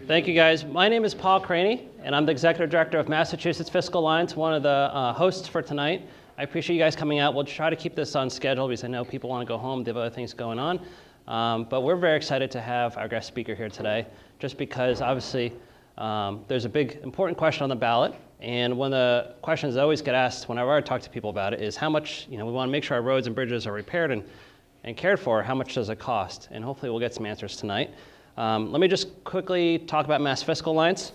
Thank you, guys. My name is Paul Craney, and I'm the Executive Director of Massachusetts Fiscal Alliance, one of the hosts for tonight. I appreciate you guys coming out. We'll try to keep this on schedule because I know people want to go home. They have other things going on. But we're very excited to have our guest speaker here today, just because obviously there's a big important question on the ballot. And one of the questions that always get asked whenever I talk to people about it is how much, we want to make sure our roads and bridges are repaired and cared for. How much does it cost? And hopefully we'll get some answers tonight. Let me just quickly talk about Mass Fiscal Alliance.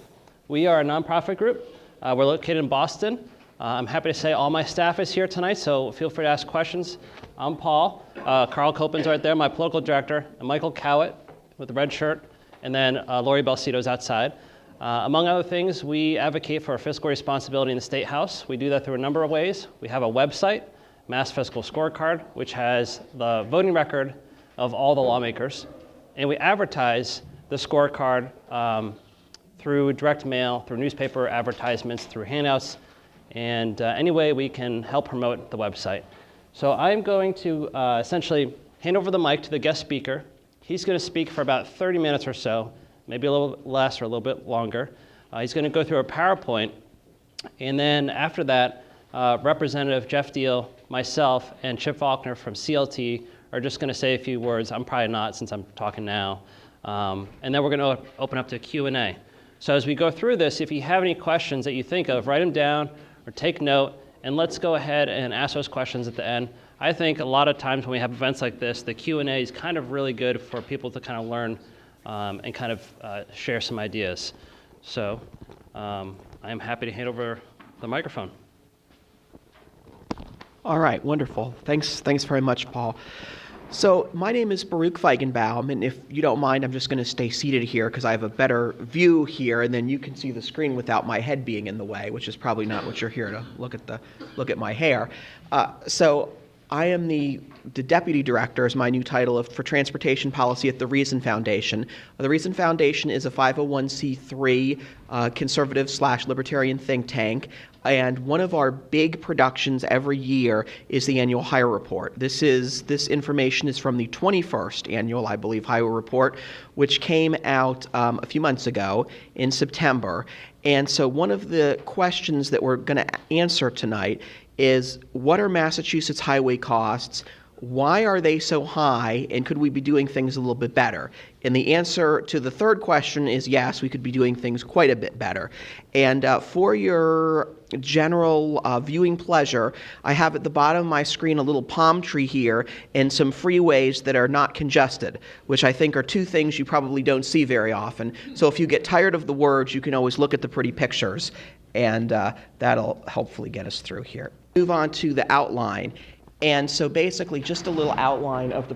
We are a nonprofit group. We're located in Boston. I'm happy to say all my staff is here tonight, so feel free to ask questions. I'm Paul. Carl Copen's right there, my political director, and Michael Cowett with the red shirt, and then Lori Balsito's outside. Among other things, we advocate for fiscal responsibility in the State House. We do that through a number of ways. We have a website, Mass Fiscal Scorecard, which has the voting record of all the lawmakers. And we advertise the scorecard through direct mail, through newspaper advertisements, through handouts, and any way we can help promote the website. So I'm going to essentially hand over the mic to the guest speaker. He's going to speak for about 30 minutes or so, maybe a little less or a little bit longer. He's going to go through a PowerPoint, and then after that, Representative Jeff Deal, myself, and Chip Faulkner from CLT are just going to say a few words. I'm probably not, since I'm talking now. And then we're going to open up to Q&A. So as we go through this, if you have any questions that you think of, write them down or take note, and let's go ahead and ask those questions at the end. I think a lot of times when we have events like this, the Q&A is kind of really good for people to kind of learn and kind of share some ideas. So I am happy to hand over the microphone. All right, wonderful. Thanks very much, Paul. So my name is Baruch Feigenbaum, and if you don't mind, I'm just going to stay seated here because I have a better view here, and then you can see the screen without my head being in the way, which is probably not what you're here to look at my hair. So I am the Deputy Director, is my new title, for Transportation Policy at the Reason Foundation. The Reason Foundation is a 501c3 conservative/libertarian think tank, and one of our big productions every year is the annual Highway Report. This information is from the 21st annual, I believe, Highway Report, which came out a few months ago in September. And so one of the questions that we're going to answer tonight is, what are Massachusetts highway costs? Why are they so high, and could we be doing things a little bit better? And the answer to the third question is yes, we could be doing things quite a bit better. And for your general viewing pleasure, I have at the bottom of my screen a little palm tree here and some freeways that are not congested, which I think are two things you probably don't see very often. So if you get tired of the words, you can always look at the pretty pictures, and that'll hopefully get us through here. Move on to the outline. And so basically just a little outline of the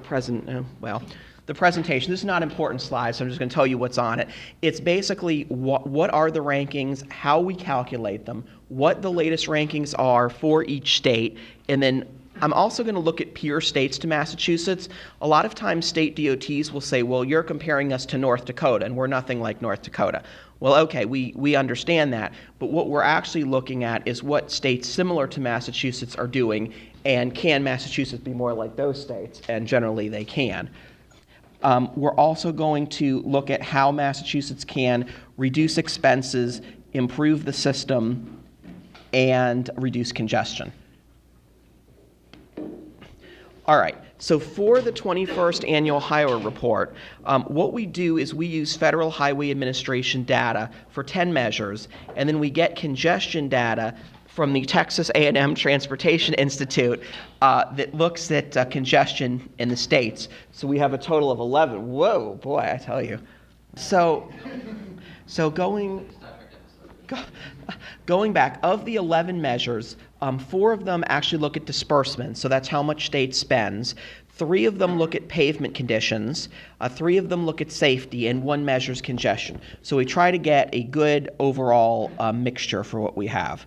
the presentation. This is not an important slide, so I'm just going to tell you what's on it. It's basically what are the rankings, how we calculate them, what the latest rankings are for each state, and then I'm also going to look at peer states to Massachusetts. A lot of times state DOTs will say, well, you're comparing us to North Dakota, and we're nothing like North Dakota. Well, okay, we understand that, but what we're actually looking at is what states similar to Massachusetts are doing, and can Massachusetts be more like those states? And generally they can. We're also going to look at how Massachusetts can reduce expenses, improve the system, and reduce congestion. All right, so for the 21st Annual Highway Report, what we do is we use Federal Highway Administration data for 10 measures, and then we get congestion data from the Texas A&M Transportation Institute that looks at congestion in the states. So we have a total of 11. Whoa, boy, I tell you. So going back, of the 11 measures, 4 of them actually look at disbursement, so that's how much state spends. 3 of them look at pavement conditions, 3 of them look at safety, and 1 measures congestion. So we try to get a good overall mixture for what we have.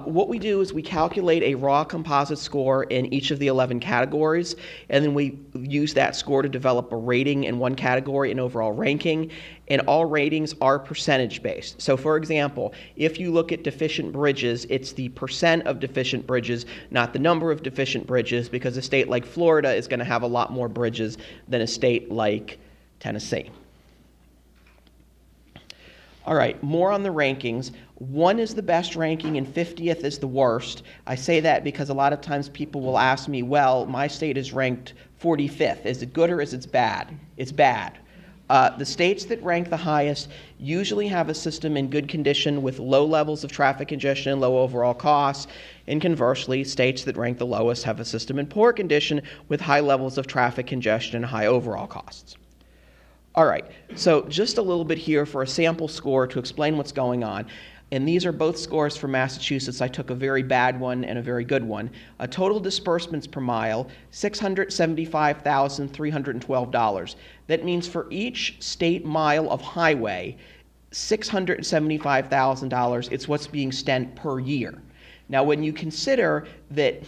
What we do is we calculate a raw composite score in each of the 11 categories, and then we use that score to develop a rating in one category and overall ranking, and all ratings are percentage-based. So for example, if you look at deficient bridges, it's the percent of deficient bridges, not the number of deficient bridges, because a state like Florida is going to have a lot more bridges than a state like Tennessee. All right, more on the rankings. 1 is the best ranking and 50th is the worst. I say that because a lot of times people will ask me, well, my state is ranked 45th. Is it good or is it bad? It's bad. The states that rank the highest usually have a system in good condition with low levels of traffic congestion, low overall costs, and conversely, states that rank the lowest have a system in poor condition with high levels of traffic congestion and high overall costs. All right, so just a little bit here for a sample score to explain what's going on. And these are both scores for Massachusetts. I took a very bad one and a very good one. Total disbursements per mile, $675,312. That means for each state mile of highway, $675,000, it's what's being spent per year. Now, when you consider that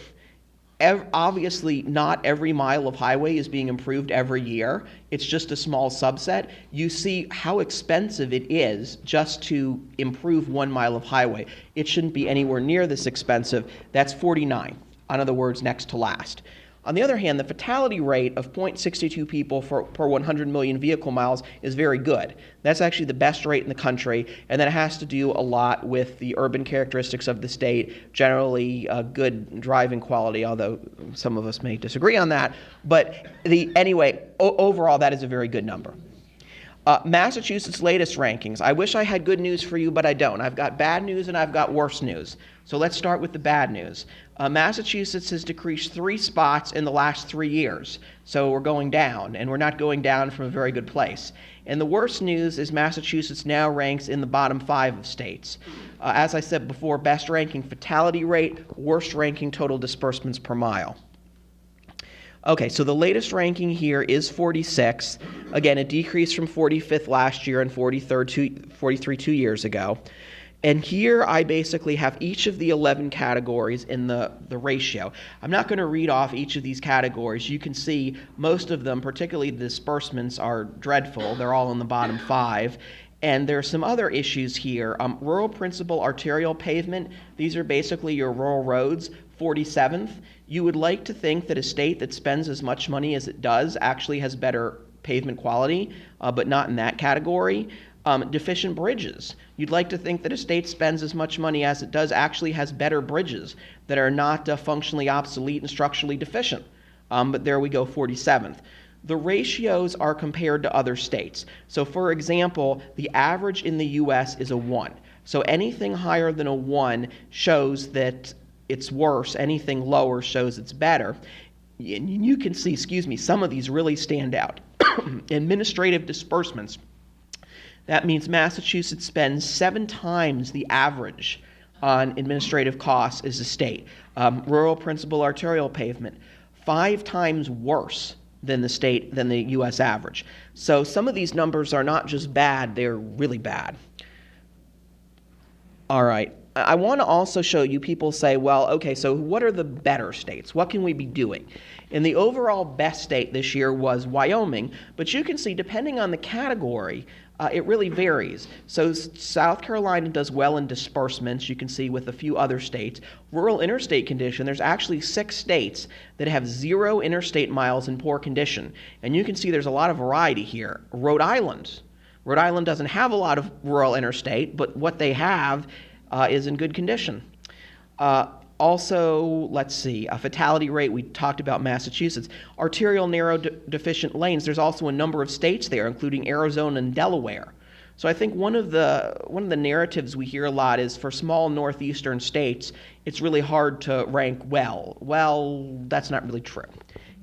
obviously not every mile of highway is being improved every year, it's just a small subset, you see how expensive it is just to improve 1 mile of highway. It shouldn't be anywhere near this expensive. That's 49, in other words, next to last. On the other hand, the fatality rate of 0.62 people per 100 million vehicle miles is very good. That's actually the best rate in the country, and that has to do a lot with the urban characteristics of the state, generally good driving quality, although some of us may disagree on that. But anyway, overall, that is a very good number. Massachusetts' latest rankings. I wish I had good news for you, but I don't. I've got bad news and I've got worse news. So let's start with the bad news. Massachusetts has decreased 3 spots in the last 3 years. So we're going down, and we're not going down from a very good place. And the worst news is Massachusetts now ranks in the bottom 5 of states. As I said before, best ranking fatality rate, worst ranking total disbursements per mile. Okay, so the latest ranking here is 46. Again, a decrease from 45th last year and 43 2 years ago. And here I basically have each of the 11 categories in the ratio. I'm not going to read off each of these categories. You can see most of them, particularly the disbursements, are dreadful. They're all in the bottom 5. And there are some other issues here. Rural principal arterial pavement, these are basically your rural roads, 47th. You would like to think that a state that spends as much money as it does actually has better pavement quality, but not in that category. Deficient bridges. You'd like to think that a state spends as much money as it does actually has better bridges that are not functionally obsolete and structurally deficient. But there we go, 47th. The ratios are compared to other states. So for example, the average in the US is a 1. So anything higher than a 1 shows that it's worse. Anything lower shows it's better. And you can see, some of these really stand out. Administrative disbursements. That means Massachusetts spends 7 times the average on administrative costs as a state. Rural principal arterial pavement, 5 times worse than the U.S. average. So some of these numbers are not just bad, they're really bad. All right. I want to also show you, people say, well, okay, so what are the better states? What can we be doing? And the overall best state this year was Wyoming, but you can see, depending on the category, it really varies. So South Carolina does well in disbursements, you can see, with a few other states. Rural interstate condition, there's actually 6 states that have 0 interstate miles in poor condition. And you can see there's a lot of variety here. Rhode Island doesn't have a lot of rural interstate, but what they have is in good condition. Also, let's see, a fatality rate, we talked about Massachusetts. Arterial narrow deficient lanes, there's also a number of states there, including Arizona and Delaware. So I think one of the narratives we hear a lot is for small northeastern states, it's really hard to rank well. Well, that's not really true.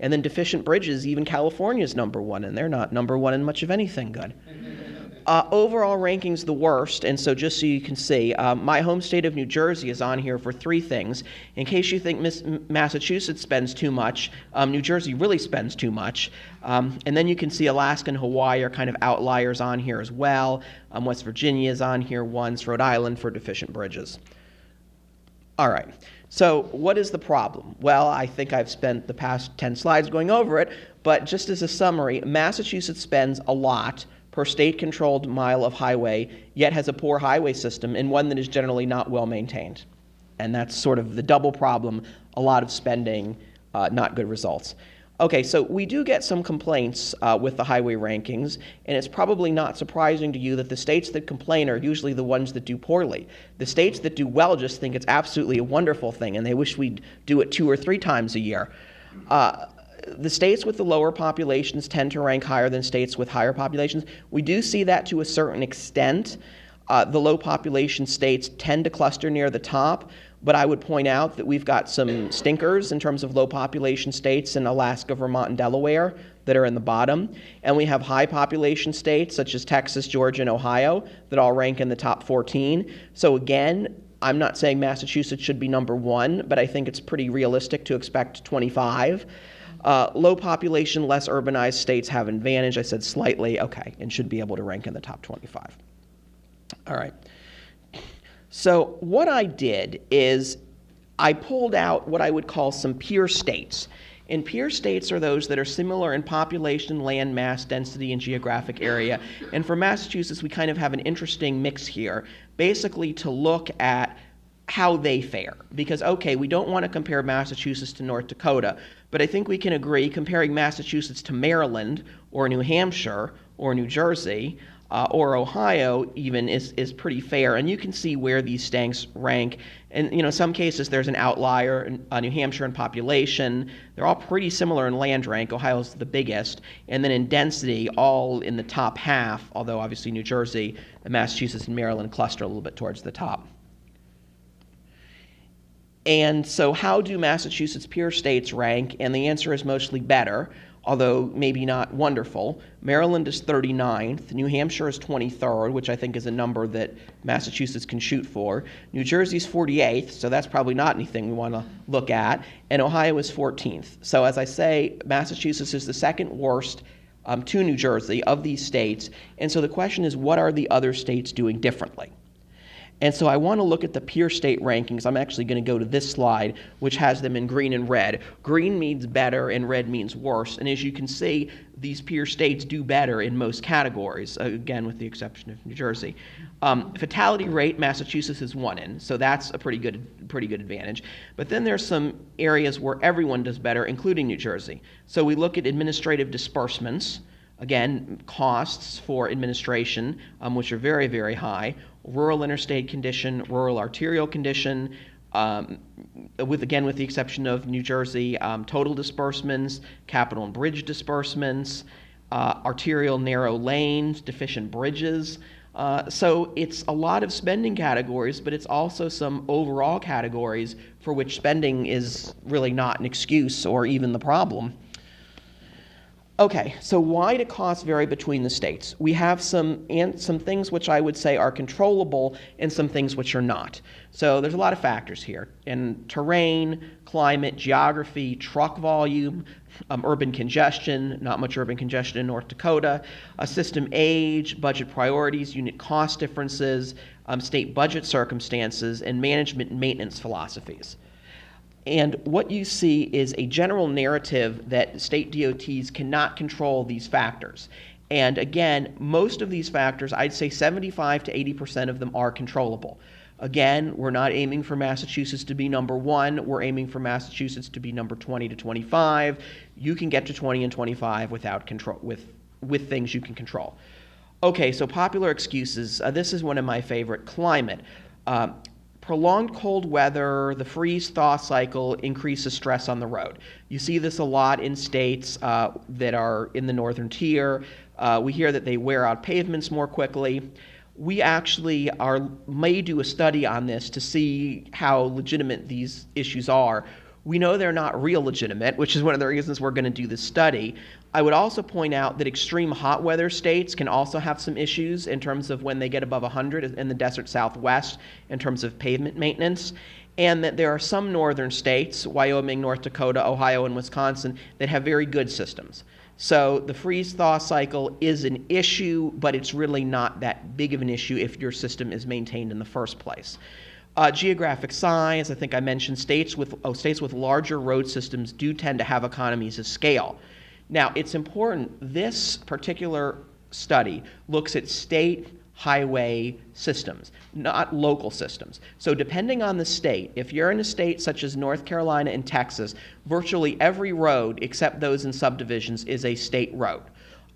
And then deficient bridges, even California's number 1, and they're not number 1 in much of anything good. Overall ranking's the worst, and so just so you can see, my home state of New Jersey is on here for 3 things. In case you think Massachusetts spends too much, New Jersey really spends too much. And then you can see Alaska and Hawaii are kind of outliers on here as well. West Virginia is on here once, Rhode Island for deficient bridges. All right, so what is the problem? Well, I think I've spent the past 10 slides going over it, but just as a summary, Massachusetts spends a lot per state-controlled mile of highway, yet has a poor highway system and one that is generally not well maintained. And that's sort of the double problem, a lot of spending, not good results. Okay, so we do get some complaints with the highway rankings, and it's probably not surprising to you that the states that complain are usually the ones that do poorly. The states that do well just think it's absolutely a wonderful thing, and they wish we'd do it 2 or 3 times a year. The states with the lower populations tend to rank higher than states with higher populations. We do see that to a certain extent. The low population states tend to cluster near the top, but I would point out that we've got some stinkers in terms of low population states in Alaska, Vermont, and Delaware that are in the bottom. And we have high population states such as Texas, Georgia, and Ohio that all rank in the top 14. So again, I'm not saying Massachusetts should be number 1, but I think it's pretty realistic to expect 25. Low population, less urbanized states have an advantage. I said slightly, okay, and should be able to rank in the top 25. All right. So what I did is I pulled out what I would call some peer states. And peer states are those that are similar in population, land mass, density, and geographic area. And for Massachusetts, we kind of have an interesting mix here, basically to look at how they fare. Because, okay, we don't want to compare Massachusetts to North Dakota, but I think we can agree comparing Massachusetts to Maryland or New Hampshire or New Jersey or Ohio even is pretty fair, and you can see where these stakes rank. And in some cases there's an outlier. New Hampshire in population, they're all pretty similar in land rank. Ohio's the biggest, and then in density, all in the top half. Although obviously New Jersey, Massachusetts, and Maryland cluster a little bit towards the top. And so, how do Massachusetts peer states rank? And the answer is mostly better, although maybe not wonderful. Maryland is 39th. New Hampshire is 23rd, which I think is a number that Massachusetts can shoot for. New Jersey's 48th, so that's probably not anything we want to look at. And Ohio is 14th. So as I say, Massachusetts is the second worst to New Jersey of these states. And so the question is, what are the other states doing differently? And so I want to look at the peer state rankings. I'm actually going to go to this slide, which has them in green and red. Green means better and red means worse. And as you can see, these peer states do better in most categories, again, with the exception of New Jersey. Fatality rate, Massachusetts is 1 in, so that's a pretty good advantage. But then there's some areas where everyone does better, including New Jersey. So we look at administrative disbursements. Again, costs for administration, which are very, very high. Rural interstate condition, rural arterial condition, with the exception of New Jersey, total disbursements, capital and bridge disbursements, arterial narrow lanes, deficient bridges. So it's a lot of spending categories, but it's also some overall categories for which spending is really not an excuse or even the problem. Okay, so why do costs vary between the states? We have some things which I would say are controllable and some things which are not. So there's a lot of factors here. And terrain, climate, geography, truck volume, urban congestion, not much urban congestion in North Dakota, system age, budget priorities, unit cost differences, state budget circumstances, and management and maintenance philosophies. And what you see is a general narrative that state DOTs cannot control these factors. And again, most of these factors, I'd say 75 to 80% of them are controllable. Again, we're not aiming for Massachusetts to be number 1. We're aiming for Massachusetts to be number 20 to 25. You can get to 20 and 25 without control, with things you can control. Okay, so popular excuses. This is one of my favorite. Climate. Prolonged cold weather, the freeze-thaw cycle increases stress on the road. You see this a lot in states that are in the northern tier. We hear that they wear out pavements more quickly. We actually may do a study on this to see how legitimate these issues are. We know they're not real legitimate, which is one of the reasons we're going to do this study. I would also point out that extreme hot weather states can also have some issues in terms of when they get above 100 in the desert Southwest in terms of pavement maintenance, and that there are some northern states, Wyoming, North Dakota, Ohio, and Wisconsin, that have very good systems. So the freeze-thaw cycle is an issue, but it's really not that big of an issue if your system is maintained in the first place. Geographic size, I think I mentioned states with larger road systems do tend to have economies of scale. Now, it's important, this particular study looks at state highway systems, not local systems. So depending on the state, if you're in a state such as North Carolina and Texas, virtually every road except those in subdivisions is a state road.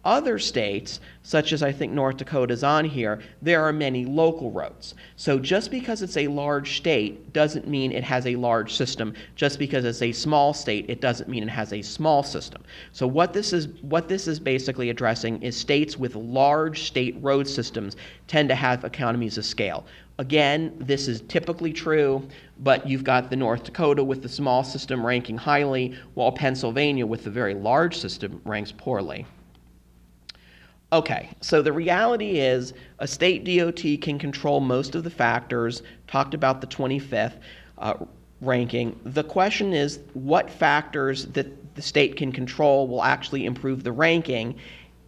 Other states, such as I think North Dakota is on here, there are many local roads. So just because it's a large state doesn't mean it has a large system. Just because it's a small state, it doesn't mean it has a small system. So what this is basically addressing is states with large state road systems tend to have economies of scale. Again, this is typically true, but you've got the North Dakota with the small system ranking highly, while Pennsylvania with the very large system ranks poorly. Okay, so the reality is a state DOT can control most of the factors, talked about the 25th ranking. The question is what factors that the state can control will actually improve the ranking,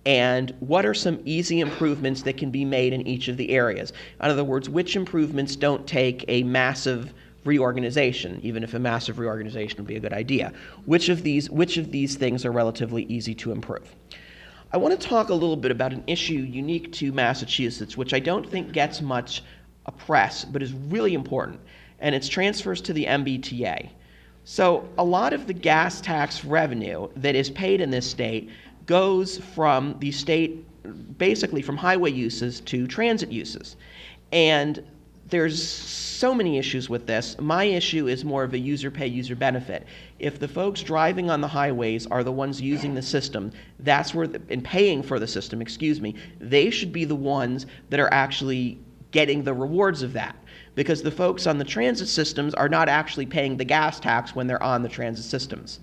and what are some easy improvements that can be made in each of the areas? In other words, which improvements don't take a massive reorganization, even if a massive reorganization would be a good idea? Which of these things are relatively easy to improve? I want to talk a little bit about an issue unique to Massachusetts, which I don't think gets much press, but is really important, and it's transfers to the MBTA. So a lot of the gas tax revenue that is paid in this state goes from the state, basically from highway uses to transit uses. And there's so many issues with this. My issue is more of a user pay, user benefit. If the folks driving on the highways are the ones using the system, that's where, and paying for the system, they should be the ones that are actually getting the rewards of that. Because the folks on the transit systems are not actually paying the gas tax when they're on the transit systems.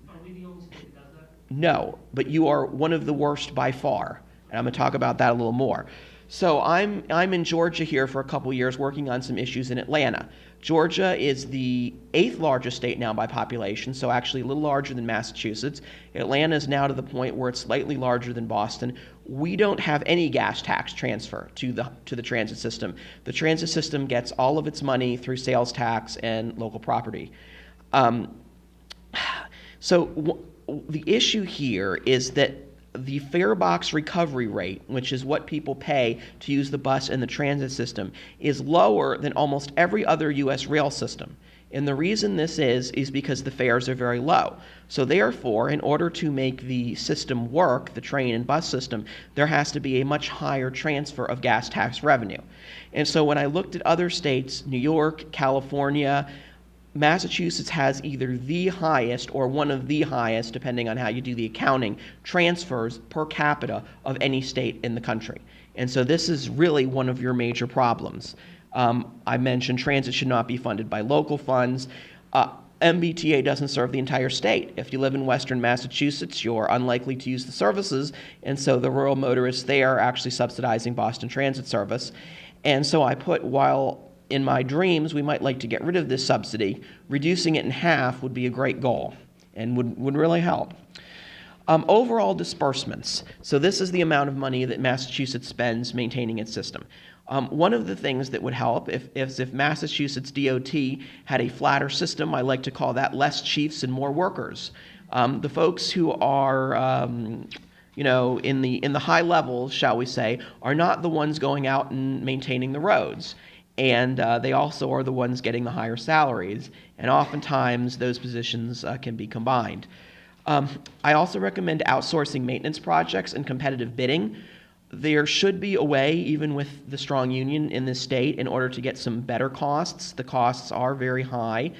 Are we the only state that does that? No, but you are one of the worst by far. And I'm going to talk about that a little more. So I'm in Georgia here for a couple years working on some issues in Atlanta. Georgia is the 8th largest state now by population, so actually a little larger than Massachusetts. Atlanta is now to the point where it's slightly larger than Boston. We don't have any gas tax transfer to the transit system. The transit system gets all of its money through sales tax and local property. The issue here is that the fare box recovery rate, which is what people pay to use the bus and the transit system, is lower than almost every other U.S. rail system. And the reason this is because the fares are very low. So therefore, in order to make the system work, the train and bus system, there has to be a much higher transfer of gas tax revenue. And so when I looked at other states, New York, California, Massachusetts has either the highest or one of the highest, depending on how you do the accounting, transfers per capita of any state in the country. And so this is really one of your major problems. I mentioned transit should not be funded by local funds. MBTA doesn't serve the entire state. If you live in Western Massachusetts, you're unlikely to use the services, and so the rural motorists there are actually subsidizing Boston Transit Service. And so I put, while in my dreams, we might like to get rid of this subsidy, reducing it in half would be a great goal and would really help. Overall disbursements. So this is the amount of money that Massachusetts spends maintaining its system. One of the things that would help if Massachusetts DOT had a flatter system, I like to call that less chiefs and more workers. The folks who are in the high levels, shall we say, are not the ones going out and maintaining the roads. And they also are the ones getting the higher salaries, and oftentimes those positions can be combined. I also recommend outsourcing maintenance projects and competitive bidding. There should be a way, even with the strong union in this state, in order to get some better costs. The costs are very high.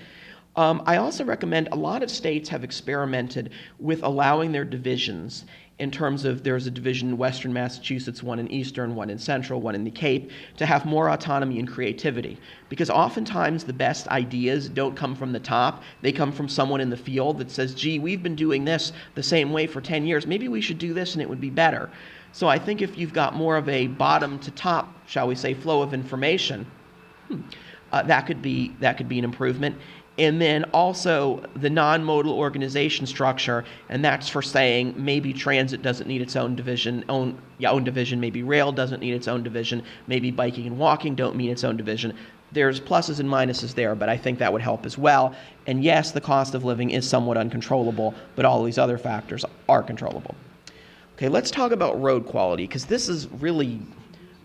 I also recommend, a lot of states have experimented with allowing their divisions in terms of, there's a division in Western Massachusetts, one in Eastern, one in Central, one in the Cape, to have more autonomy and creativity. Because oftentimes the best ideas don't come from the top. They come from someone in the field that says, gee, we've been doing this the same way for 10 years. Maybe we should do this and it would be better. So I think if you've got more of a bottom to top, shall we say, flow of information, that could be an improvement. And then also the non-modal organization structure, and that's for saying maybe transit doesn't need its own division, own division, maybe rail doesn't need its own division, maybe biking and walking don't need its own division. There's pluses and minuses there, but I think that would help as well. And yes, the cost of living is somewhat uncontrollable, but all these other factors are controllable. Okay, let's talk about road quality, because this is really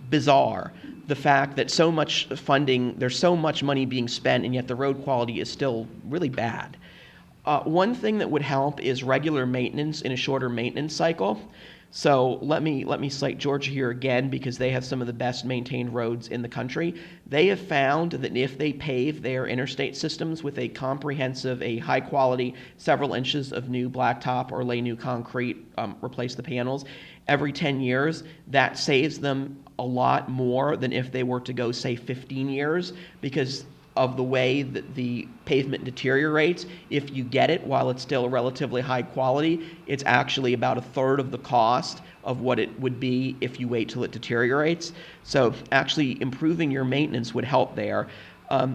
bizarre, the fact that so much funding, there's so much money being spent, and yet the road quality is still really bad. One thing that would help is regular maintenance in a shorter maintenance cycle. So let me cite Georgia here again, because they have some of the best maintained roads in the country. They have found that if they pave their interstate systems with a comprehensive, a high quality, several inches of new blacktop or lay new concrete, replace the panels every 10 years, that saves them a lot more than if they were to go, say, 15 years, because of the way that the pavement deteriorates. If you get it while it's still relatively high quality, it's actually about a third of the cost of what it would be if you wait till it deteriorates. So actually improving your maintenance would help there.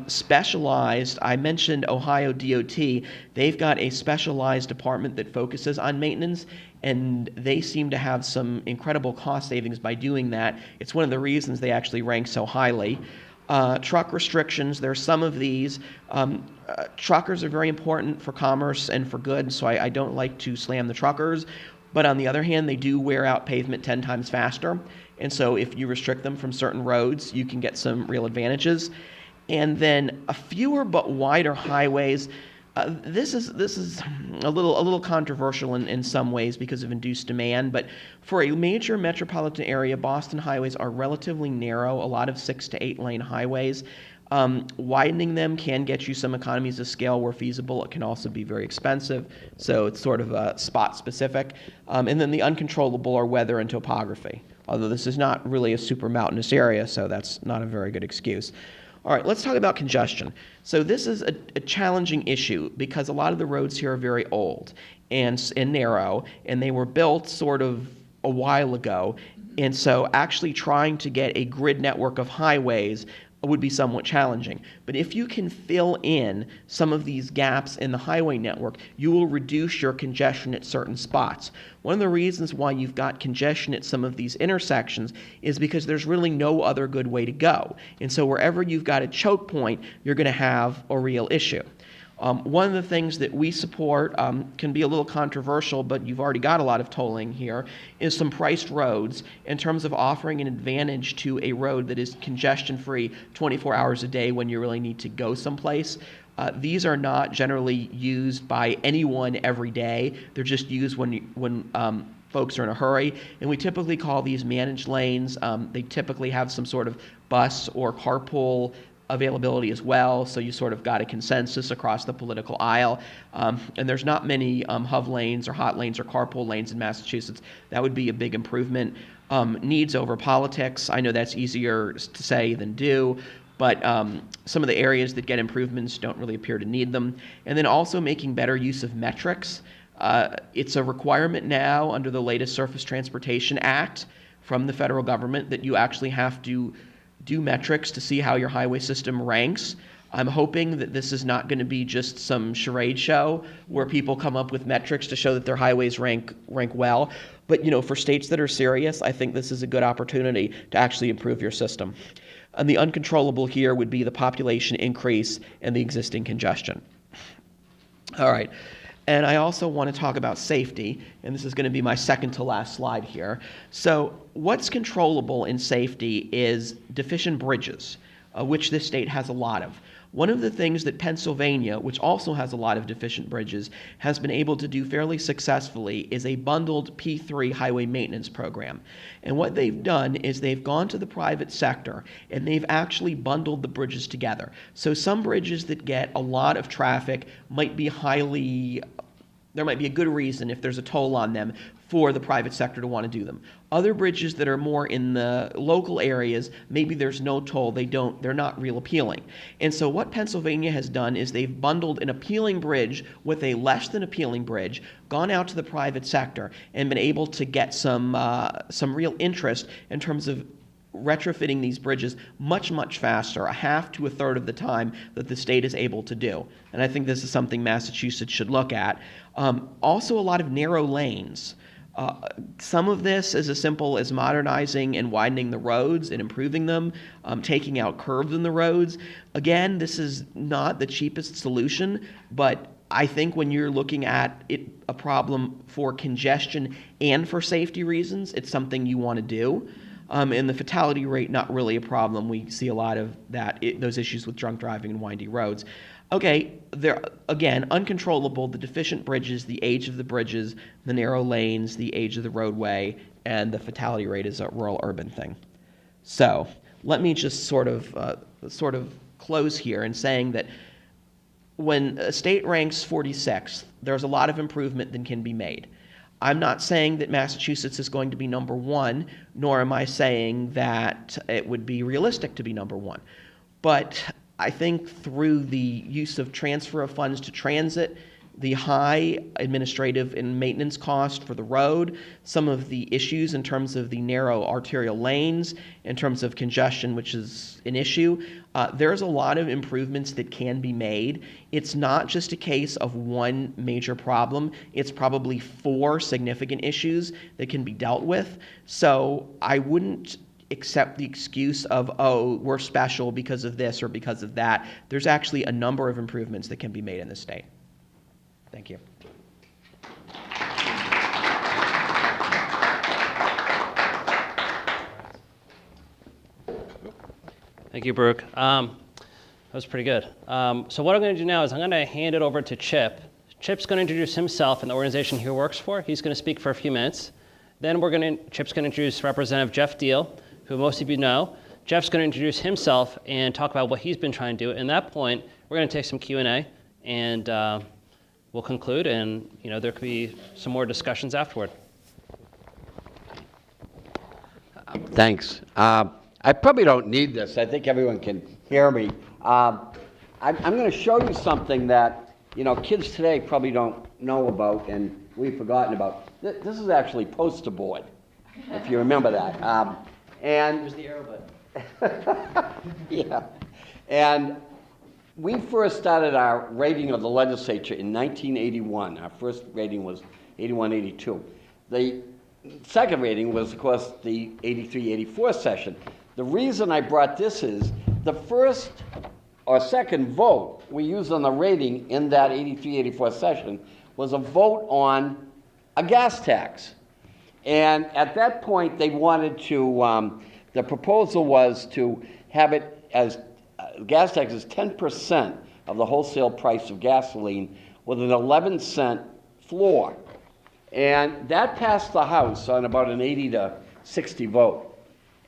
Specialized, I mentioned Ohio DOT. They've got a specialized department that focuses on maintenance, and they seem to have some incredible cost savings by doing that. It's one of the reasons they actually rank so highly. Truck restrictions, there's some of these. Truckers are very important for commerce and for goods, so I don't like to slam the truckers. But on the other hand, they do wear out pavement 10 times faster. And so if you restrict them from certain roads, you can get some real advantages. And then a fewer but wider highways. This is a little controversial in some ways because of induced demand, but for a major metropolitan area, Boston highways are relatively narrow, a lot of 6 to 8 lane highways. Widening them can get you some economies of scale where feasible. It can also be very expensive, so it's sort of spot specific. And then the uncontrollable are weather and topography, although this is not really a super mountainous area, so that's not a very good excuse. All right, let's talk about congestion. So this is a challenging issue because a lot of the roads here are very old and narrow, and they were built sort of a while ago. And so actually trying to get a grid network of highways would be somewhat challenging. But if you can fill in some of these gaps in the highway network, you will reduce your congestion at certain spots. One of the reasons why you've got congestion at some of these intersections is because there's really no other good way to go. And so wherever you've got a choke point, you're going to have a real issue. One of the things that we support can be a little controversial, but you've already got a lot of tolling here, is some priced roads in terms of offering an advantage to a road that is congestion-free 24 hours a day when you really need to go someplace. These are not generally used by anyone every day. They're just used when folks are in a hurry, and we typically call these managed lanes. They typically have some sort of bus or carpool availability as well, so you sort of got a consensus across the political aisle. And there's not many HOV lanes or hot lanes or carpool lanes in Massachusetts. That would be a big improvement. Needs over politics. I know that's easier to say than do, but some of the areas that get improvements don't really appear to need them. And then also making better use of metrics. It's a requirement now under the latest Surface Transportation Act from the federal government that you actually have to do metrics to see how your highway system ranks. I'm hoping that this is not going to be just some charade show where people come up with metrics to show that their highways rank well. But for states that are serious, I think this is a good opportunity to actually improve your system. And the uncontrollable here would be the population increase and the existing congestion. All right. And I also want to talk about safety, and this is going to be my second to last slide here. So what's controllable in safety is deficient bridges, which this state has a lot of. One of the things that Pennsylvania, which also has a lot of deficient bridges, has been able to do fairly successfully is a bundled P3 highway maintenance program. And what they've done is they've gone to the private sector and they've actually bundled the bridges together. So some bridges that get a lot of traffic might be there might be a good reason if there's a toll on them for the private sector to want to do them. Other bridges that are more in the local areas, maybe there's no toll, they're not real appealing. And so what Pennsylvania has done is they've bundled an appealing bridge with a less than appealing bridge, gone out to the private sector, and been able to get some real interest in terms of retrofitting these bridges much, much faster, a half to a third of the time that the state is able to do. And I think this is something Massachusetts should look at. Also, a lot of narrow lanes. Some of this is as simple as modernizing and widening the roads and improving them, taking out curves in the roads. Again, this is not the cheapest solution, but I think when you're looking at a problem for congestion and for safety reasons, it's something you want to do. And the fatality rate, not really a problem. We see a lot of those issues with drunk driving and windy roads. Okay, they're, again, uncontrollable, the deficient bridges, the age of the bridges, the narrow lanes, the age of the roadway, and the fatality rate is a rural urban thing. So let me just sort of close here in saying that when a state ranks 46th, there's a lot of improvement that can be made. I'm not saying that Massachusetts is going to be number one, nor am I saying that it would be realistic to be number one. But I think through the use of transfer of funds to transit, the high administrative and maintenance cost for the road, some of the issues in terms of the narrow arterial lanes, in terms of congestion, which is an issue, there's a lot of improvements that can be made. It's not just a case of one major problem. It's probably 4 significant issues that can be dealt with. So I wouldn't accept the excuse of, oh, we're special because of this or because of that. There's actually a number of improvements that can be made in the state. Thank you. Thank you, Baruch. That was pretty good. So what I'm going to do now is I'm going to hand it over to Chip. Chip's going to introduce himself and the organization he works for. He's going to speak for a few minutes. Then Chip's going to introduce Representative Jeff Deal, who most of you know. Jeff's going to introduce himself and talk about what he's been trying to do. At that point, we're going to take some Q&A, and we'll conclude, and there could be some more discussions afterward. Thanks. I probably don't need this. I think everyone can hear me. I'm going to show you something that kids today probably don't know about and we've forgotten about. This is actually poster board, if you remember that. And Here's the arrow button. yeah. And we first started our rating of the legislature in 1981. Our first rating was 81, 82. The second rating was, of course, the 83, 84 session. The reason I brought this is the first or second vote we used on the rating in that 83, 84 session was a vote on a gas tax. And at that point, they wanted to, the proposal was to have it as gas tax is 10% of the wholesale price of gasoline with an 11-cent floor. And that passed the House on about an 80 to 60 vote.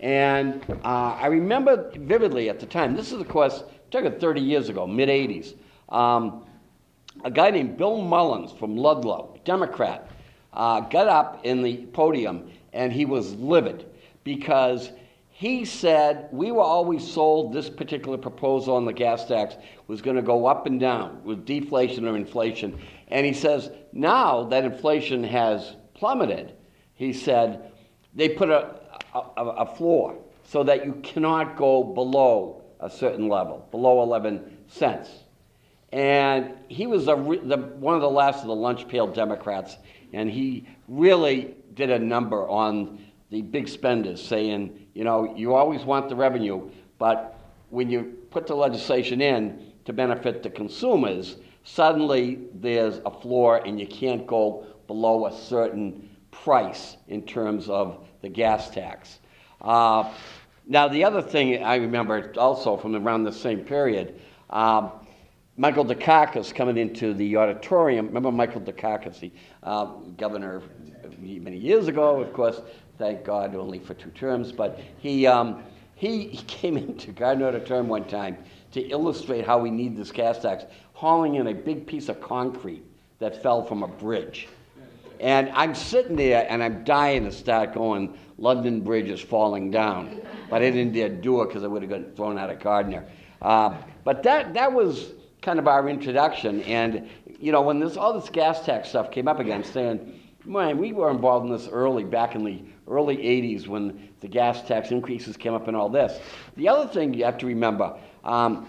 And I remember vividly at the time, this is, of course, took it 30 years ago, mid-80s, a guy named Bill Mullins from Ludlow, Democrat, got up in the podium and he was livid because he said we were always sold this particular proposal on the gas tax was going to go up and down with deflation or inflation. And he says now that inflation has plummeted, he said they put a floor so that you cannot go below a certain level, below 11 cents. And he was one of the last of the lunch pail Democrats, and he really did a number on the big spenders, saying, you always want the revenue, but when you put the legislation in to benefit the consumers, suddenly there's a floor and you can't go below a certain price in terms of the gas tax. Now, the other thing I remember also from around the same period, Michael Dukakis coming into the auditorium. Remember Michael Dukakis, the governor many years ago, of course, thank God only for 2 terms, but he came into Gardner Auditorium one time to illustrate how we need this gas tax, hauling in a big piece of concrete that fell from a bridge. And I'm sitting there and I'm dying to start going, London Bridge is falling down. But I didn't dare do it because I would have gotten thrown out of Gardner. But that was kind of our introduction. And, when all this gas tax stuff came up again, saying, man, we were involved in this back in the early 80s when the gas tax increases came up and all this. The other thing you have to remember,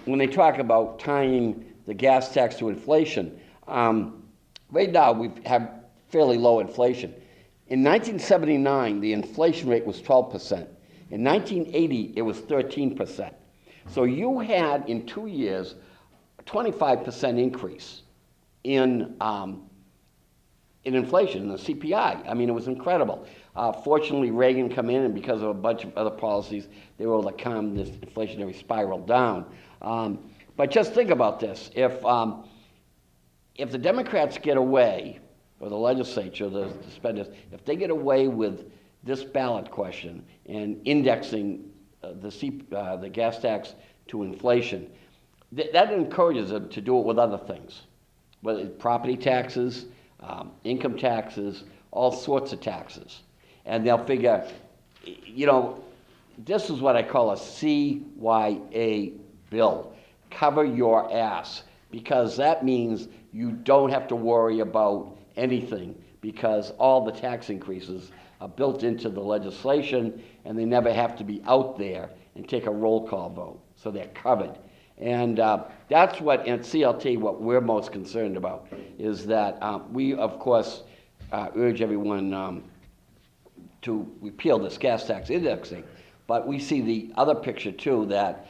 when they talk about tying the gas tax to inflation, right now we have fairly low inflation. In 1979, the inflation rate was 12%. In 1980, it was 13%. So you had, in 2 years, a 25% increase in in inflation, the CPI. I mean, it was incredible. Fortunately, Reagan come in, and because of a bunch of other policies, they were able to calm this inflationary spiral down. But just think about this. If the Democrats get away, or the legislature, the spenders, if they get away with this ballot question and indexing the gas tax to inflation, that encourages them to do it with other things, whether it's property taxes, income taxes, all sorts of taxes. And they'll figure, this is what I call a CYA bill. Cover your ass, because that means you don't have to worry about anything, because all the tax increases are built into the legislation, and they never have to be out there and take a roll call vote, so they're covered. And that's what, at CLT, what we're most concerned about is that we, of course, urge everyone to repeal this gas tax indexing, but we see the other picture too, that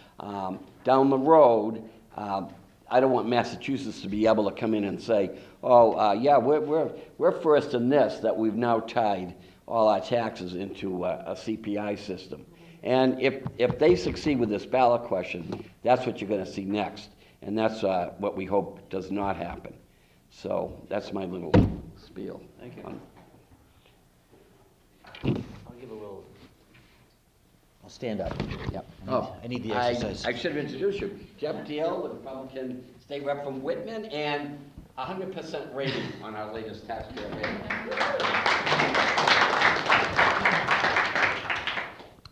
down the road, I don't want Massachusetts to be able to come in and say, yeah, we're first in this, that we've now tied all our taxes into a CPI system. And if they succeed with this ballot question, that's what you're going to see next. And that's what we hope does not happen. So that's my little spiel. Thank you. I'll give a little. I'll stand up. Yep. I need the exercise. I should have introduced you. Jeff Deal, the Republican state rep from Whitman, and 100% rating on our latest taxpayer rating.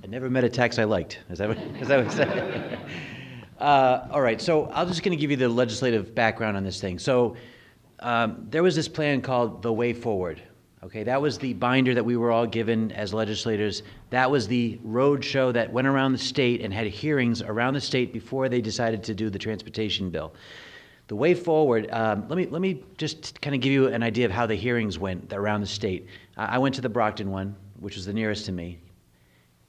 I never met a tax I liked. Is that what said? All right, so I'm just going to give you the legislative background on this thing. So there was this plan called the Way Forward. Okay, that was the binder that we were all given as legislators. That was the road show that went around the state and had hearings around the state before they decided to do the transportation bill. The Way Forward, let me just kind of give you an idea of how the hearings went around the state. I went to the Brockton one, which was the nearest to me.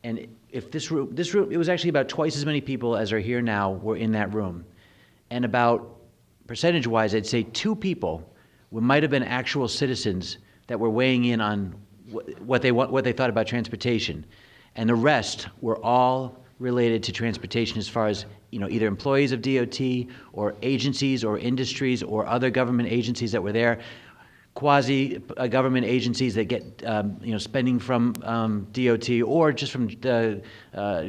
And if this room, it was actually about twice as many people as are here now were in that room. And about, percentage-wise, I'd say 2 people might have been actual citizens that were weighing in on what they thought about transportation. And the rest were all related to transportation as far as, either employees of DOT or agencies or industries or other government agencies that were there, quasi-government agencies that get, spending from DOT or just from the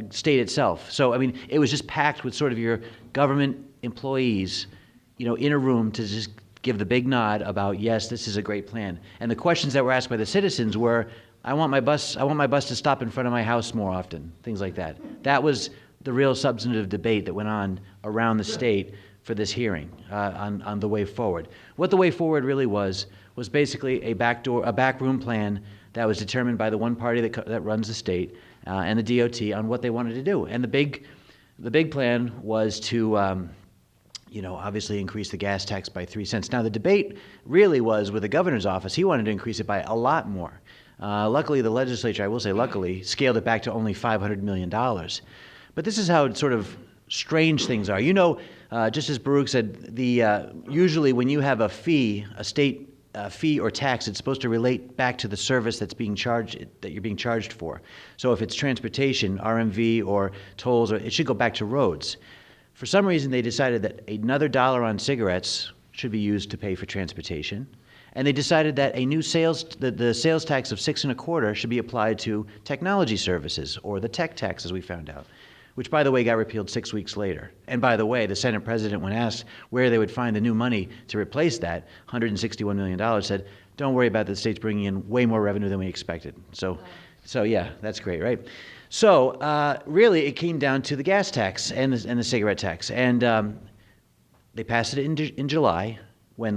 state itself. So, it was just packed with sort of your government employees, in a room to just give the big nod about, yes, this is a great plan. And the questions that were asked by the citizens were, I want my bus to stop in front of my house more often, things like that. That was the real substantive debate that went on around the state for this hearing on the Way Forward. What the Way Forward really was basically a backroom plan that was determined by the one party that runs the state and the DOT on what they wanted to do. And the big plan was to obviously increase the gas tax by 3 cents. Now, the debate really was with the governor's office. He wanted to increase it by a lot more. Luckily, the legislature, I will say luckily, scaled it back to only $500 million. But this is how sort of strange things are. Just as Baruch said, usually when you have a state fee or tax, it's supposed to relate back to the service that you're being charged for. So if it's transportation, RMV or tolls, it should go back to roads. For some reason, they decided that another $1 on cigarettes should be used to pay for transportation. And they decided that the sales tax of 6.25 should be applied to technology services, or the tech tax, as we found out, which, by the way, got repealed 6 weeks later. And by the way, the Senate president, when asked where they would find the new money to replace that, $161 million, said, don't worry about the states bringing in way more revenue than we expected. So yeah, that's great, right? So really, it came down to the gas tax and the cigarette tax. And they passed it in July, when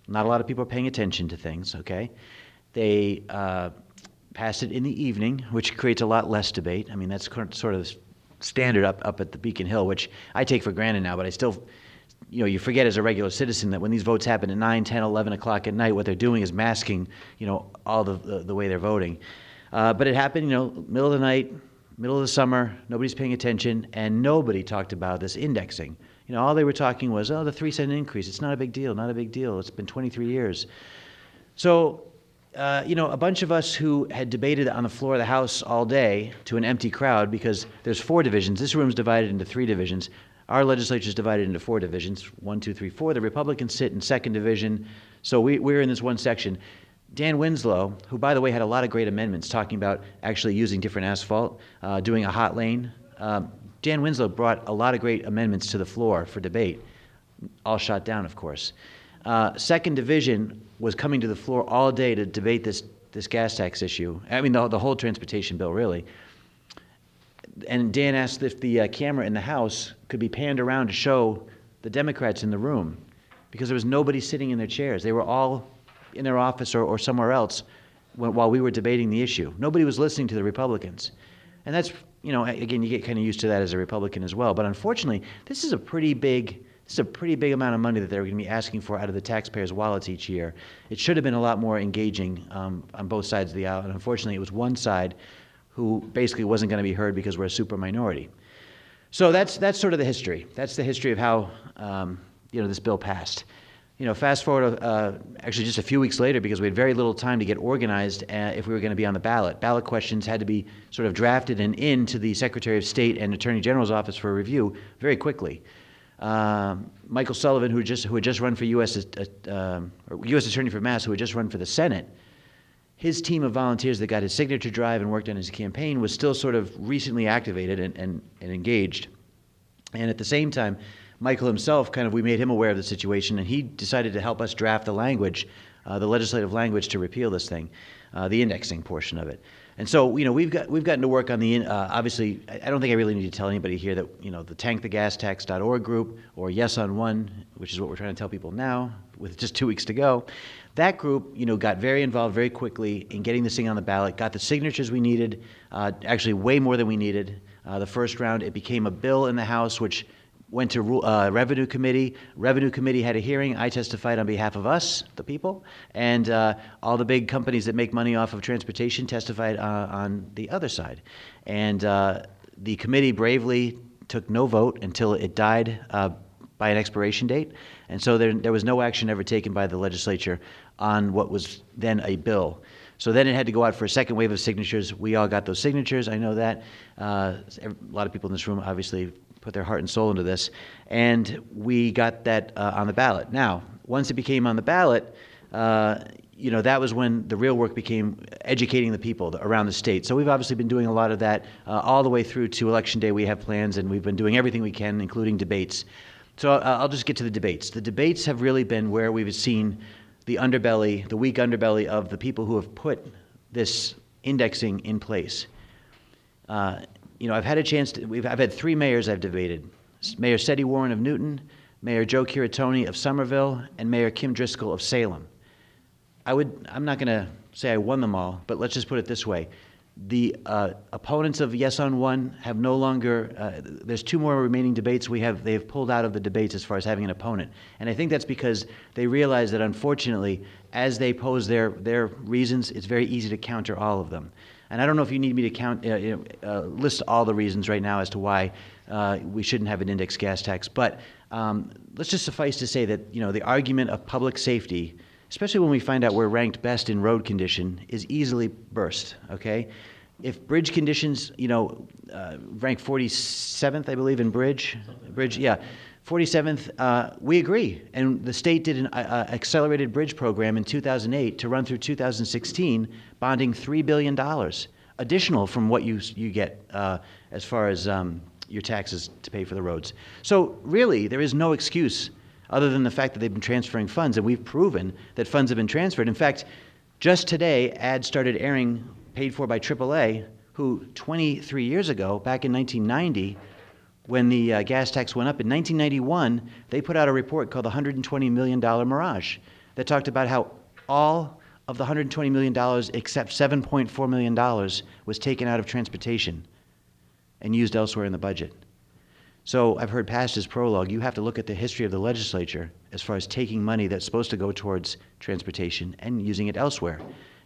not a lot of people are paying attention to things, okay? They passed it in the evening, which creates a lot less debate. That's sort of standard up at the Beacon Hill, which I take for granted now, but I still, you forget as a regular citizen that when these votes happen at 9, 10, 11 o'clock at night, what they're doing is masking, all the way they're voting. But it happened, middle of the night, middle of the summer, nobody's paying attention, and nobody talked about this indexing. All they were talking was, the 3 cent increase, it's not a big deal, not a big deal. It's been 23 years. So, a bunch of us who had debated on the floor of the House all day to an empty crowd, because there's 4 divisions. This room's divided into 3 divisions. Our legislature is divided into 4 divisions, 1, 2, 3, 4. The Republicans sit in 2nd division, so we're in this one section. Dan Winslow, who, by the way, had a lot of great amendments talking about actually using different asphalt, doing a hot lane. Dan Winslow brought a lot of great amendments to the floor for debate, all shot down, of course. 2nd Division was coming to the floor all day to debate this gas tax issue. I mean, the whole transportation bill, really. And Dan asked if the camera in the House could be panned around to show the Democrats in the room, because there was nobody sitting in their chairs. They were all in their office or somewhere else while we were debating the issue. Nobody was listening to the Republicans. And that's, again, you get kind of used to that as a Republican as well. But unfortunately, this is a pretty big amount of money that they're going to be asking for out of the taxpayers' wallets each year. It should have been a lot more engaging on both sides of the aisle. And unfortunately, it was one side who basically wasn't going to be heard because we're a super minority. So that's sort of the history. That's the history of how this bill passed. Fast forward actually just a few weeks later, because we had very little time to get organized if we were going to be on the ballot. Ballot questions had to be sort of drafted and into the Secretary of State and Attorney General's office for review very quickly. Michael Sullivan, who had just run for U.S. Attorney for Mass, who had just run for the Senate, his team of volunteers that got his signature drive and worked on his campaign was still sort of recently activated and engaged. And at the same time, Michael himself, we made him aware of the situation, and he decided to help us draft the language, the legislative language to repeal this thing, the indexing portion of it. And so, we've gotten to work on the, obviously, I don't think I really need to tell anybody here that, the tankthegasttax.org group, or Yes on One, which is what we're trying to tell people now, with just 2 weeks to go, that group, got very involved very quickly in getting this thing on the ballot, got the signatures we needed, actually way more than we needed. The first round, it became a bill in the House, which went to Revenue Committee. Revenue Committee had a hearing. I testified on behalf of us, the people, and all the big companies that make money off of transportation testified on the other side. And the committee bravely took no vote until it died by an expiration date. And so there was no action ever taken by the legislature on what was then a bill. So then it had to go out for a second wave of signatures. We all got those signatures. I know that. A lot of people in this room obviously put their heart and soul into this, and we got that on the ballot. Now, once it became on the ballot, that was when the real work became educating the people around the state. So we've obviously been doing a lot of that all the way through to Election Day. We have plans, and we've been doing everything we can, including debates. So I'll just get to the debates. The debates have really been where we've seen the underbelly, the weak underbelly of the people who have put this indexing in place. I've had a chance to, I've had 3 mayors I've debated. Mayor Seti Warren of Newton, Mayor Joe Curatoni of Somerville, and Mayor Kim Driscoll of Salem. I'm not going to say I won them all, but let's just put it this way. The opponents of Yes on One have no longer, there's 2 more remaining debates they've pulled out of the debates as far as having an opponent. And I think that's because they realize that, unfortunately, as they pose their reasons, it's very easy to counter all of them. And I don't know if you need me to list all the reasons right now as to why we shouldn't have an index gas tax, but let's just suffice to say that, the argument of public safety, especially when we find out we're ranked best in road condition, is easily burst, okay? If bridge conditions, rank 47th, I believe, in bridge, 47th, we agree. And the state did an accelerated bridge program in 2008 to run through 2016, bonding $3 billion, additional from what you get as far as your taxes to pay for the roads. So really, there is no excuse other than the fact that they've been transferring funds, and we've proven that funds have been transferred. In fact, just today, ads started airing paid for by AAA, who 23 years ago, back in 1990, when the gas tax went up in 1991, they put out a report called the $120 million Mirage that talked about how all of the $120 million except $7.4 million was taken out of transportation and used elsewhere in the budget. So I've heard past his prologue, you have to look at the history of the legislature as far as taking money that's supposed to go towards transportation and using it elsewhere.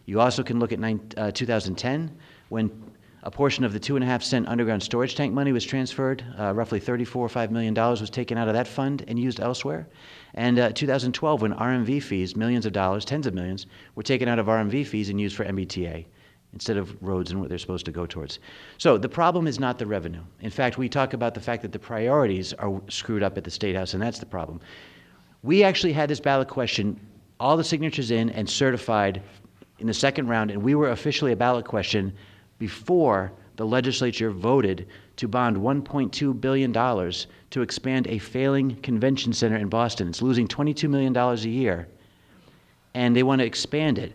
You also can look at 2010 when a portion of the 2.5-cent underground storage tank money was transferred. Roughly $34 or $5 million was taken out of that fund and used elsewhere. And 2012, when RMV fees, millions of dollars, tens of millions, were taken out of RMV fees and used for MBTA instead of roads and what they're supposed to go towards. So the problem is not the revenue. In fact, we talk about the fact that the priorities are screwed up at the State House, and that's the problem. We actually had this ballot question, all the signatures in and certified in the second round, and we were officially a ballot question before the legislature voted to bond $1.2 billion to expand a failing convention center in Boston. It's losing $22 million a year, and they want to expand it.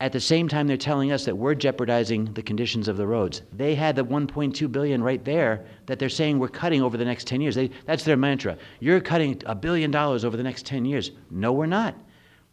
At the same time, they're telling us that we're jeopardizing the conditions of the roads. They had the $1.2 billion right there that they're saying we're cutting over the next 10 years. That's their mantra. You're cutting $1 billion over the next 10 years. No, we're not.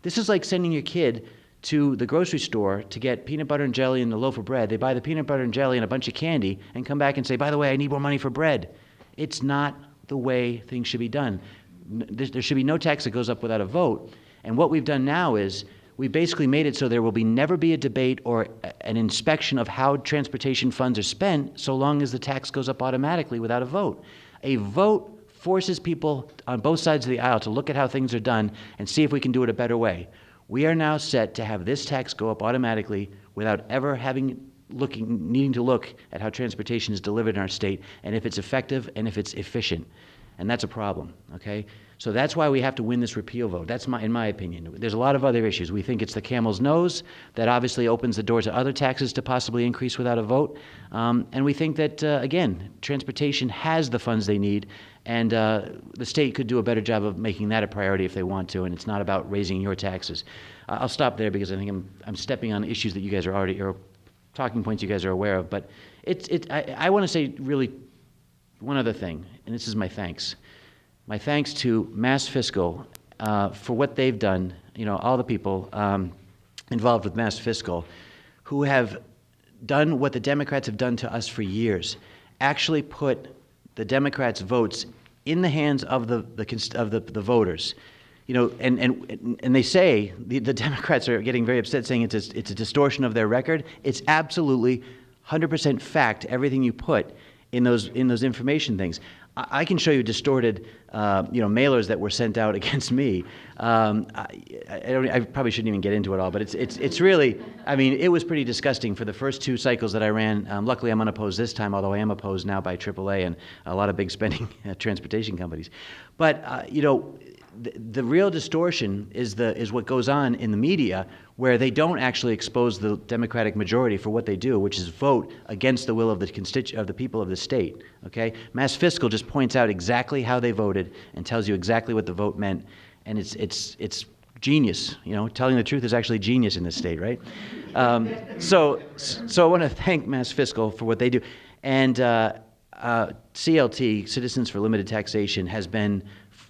This is like sending your kid to the grocery store to get peanut butter and jelly and a loaf of bread. They buy the peanut butter and jelly and a bunch of candy and come back and say, by the way, I need more money for bread. It's not the way things should be done. There should be no tax that goes up without a vote. And what we've done now is we basically made it so there will never be a debate or an inspection of how transportation funds are spent so long as the tax goes up automatically without a vote. A vote forces people on both sides of the aisle to look at how things are done and see if we can do it a better way. We are now set to have this tax go up automatically without ever needing to look at how transportation is delivered in our state and if it's effective and if it's efficient. And that's a problem, okay? So that's why we have to win this repeal vote. That's in my opinion. There's a lot of other issues. We think it's the camel's nose that obviously opens the door to other taxes to possibly increase without a vote. And we think that, again, transportation has the funds they need, and the state could do a better job of making that a priority if they want to, and it's not about raising your taxes. I'll stop there because I think I'm stepping on issues that you guys are already, or talking points you guys are aware of. But I want to say really one other thing, and this is my thanks. My thanks to Mass Fiscal for what they've done, all the people involved with Mass Fiscal who have done what the Democrats have done to us for years, actually put the Democrats' votes in the hands of the voters. And they say, the Democrats are getting very upset saying it's a distortion of their record. It's absolutely 100% fact, everything you put in those information things. I can show you distorted, mailers that were sent out against me. I probably shouldn't even get into it all, but it's really, it was pretty disgusting for the first two cycles that I ran. Luckily, I'm unopposed this time, although I am opposed now by AAA and a lot of big spending transportation companies. But the real distortion is what goes on in the media, where they don't actually expose the Democratic majority for what they do, which is vote against the will of the people of the state. Okay, Mass Fiscal just points out exactly how they voted and tells you exactly what the vote meant, and it's genius. Telling the truth is actually genius in this state, right? So I want to thank Mass Fiscal for what they do, and CLT, Citizens for Limited Taxation, has been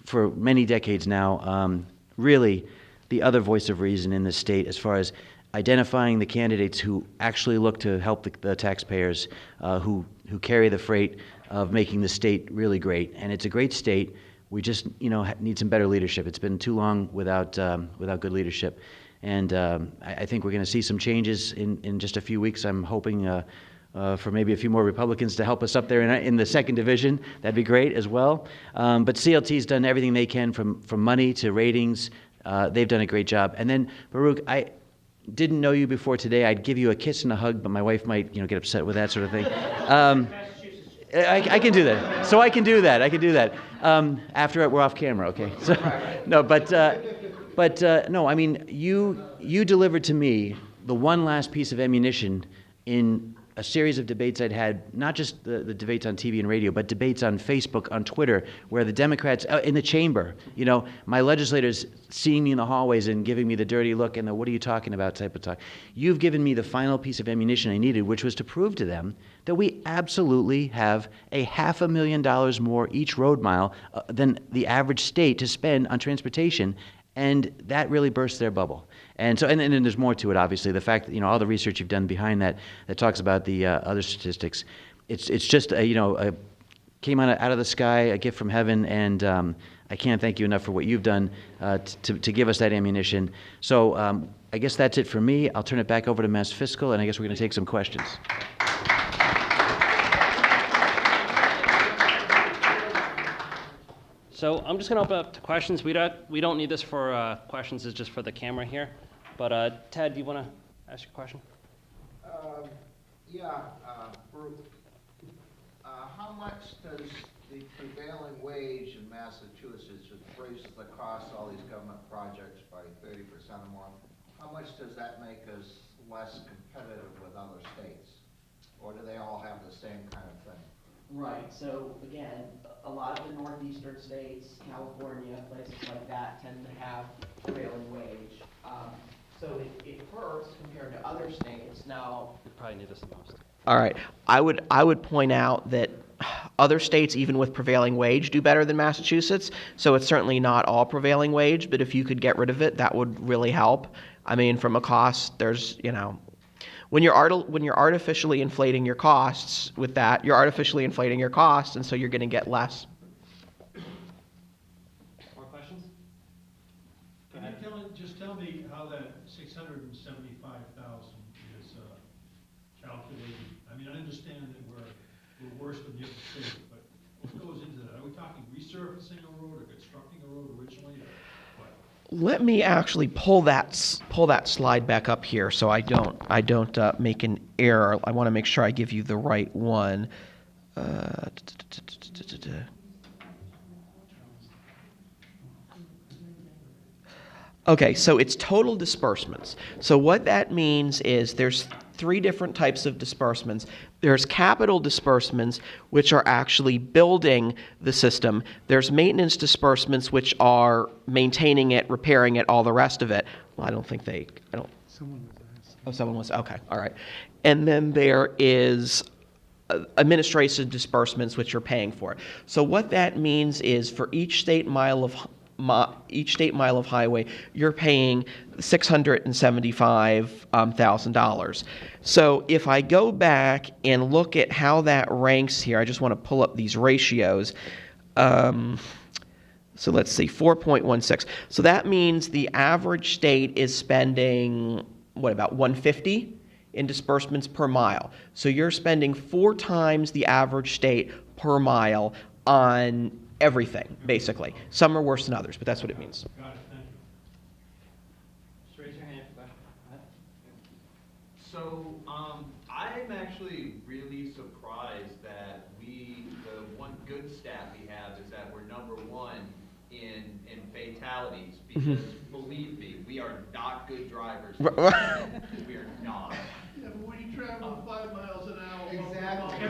for many decades now really the other voice of reason in this state as far as identifying the candidates who actually look to help the taxpayers, who carry the freight of making the state really great. And it's a great state. We just need some better leadership. It's been too long without good leadership. And I think we're going to see some changes in just a few weeks. I'm hoping for maybe a few more Republicans to help us up there in the second division. That'd be great as well. But CLT's done everything they can from money to ratings. They've done a great job. And then, Baruch, I didn't know you before today. I'd give you a kiss and a hug, but my wife might get upset with that sort of thing. I can do that. So I can do that. After we're off camera, okay? So, no, but no, you delivered to me the one last piece of ammunition in a series of debates I'd had, not just the debates on TV and radio, but debates on Facebook, on Twitter, where the Democrats, in the chamber, my legislators seeing me in the hallways and giving me the dirty look and the what are you talking about type of talk. You've given me the final piece of ammunition I needed, which was to prove to them that we absolutely have $500,000 more each road mile than the average state to spend on transportation. And that really burst their bubble. And so, and then there's more to it, obviously. The fact that, all the research you've done behind that talks about the other statistics. It's just, came out of the sky, a gift from heaven, and I can't thank you enough for what you've done to give us that ammunition. So I guess that's it for me. I'll turn it back over to Mass Fiscal, and I guess we're going to take some questions. So I'm just going to open up to questions. We don't need this for questions. It's just for the camera here. But Ted, do you want to ask your question? Baruch, how much does the prevailing wage in Massachusetts, which raises the cost of all these government projects by 30% or more, how much does that make us less competitive with other states? Or do they all have the same kind of thing? Right, so again, a lot of the northeastern states, California, places like that tend to have prevailing wage. So it hurts compared to other states. Now, You probably need this the most. all right, I would point out that other states, even with prevailing wage, do better than Massachusetts. So it's certainly not all prevailing wage, but if you could get rid of it, that would really help. I mean, from a cost, there's, when you're artificially inflating your costs with that, you're artificially inflating your costs, and so you're going to get less. More questions? Go Can ahead. you just tell me how that 675,000 is calculated? I mean, I understand that we're worse than the other states, but what goes into that? Are we talking resurfacing a road or constructing a road originally? Or what? Let me actually pull that slide back up here so I don't make an error. I want to make sure I give you the right one. Okay, so it's total disbursements. So what that means is there's three different types of disbursements. There's capital disbursements, which are actually building the system. There's maintenance disbursements, which are maintaining it, repairing it, all the rest of it. Well, I don't. Someone was asking. Oh, someone was, okay, all right. And then there is administrative disbursements, which you're paying for. So what that means is for each state mile of highway, you're paying $675,000. So if I go back and look at how that ranks here, I just want to pull up these ratios. So let's see, 4.16. So that means the average state is spending, about 150 in disbursements per mile. So you're spending 4 times the average state per mile on everything, basically. Some are worse than others, but that's what it means. Got it, thank you. Just raise your hand for question. So, I'm actually really surprised that the one good stat we have is that we're number 1 in fatalities, because believe me, we are not good drivers. We are not. Yeah, but when you travel 5 miles an hour. Exactly.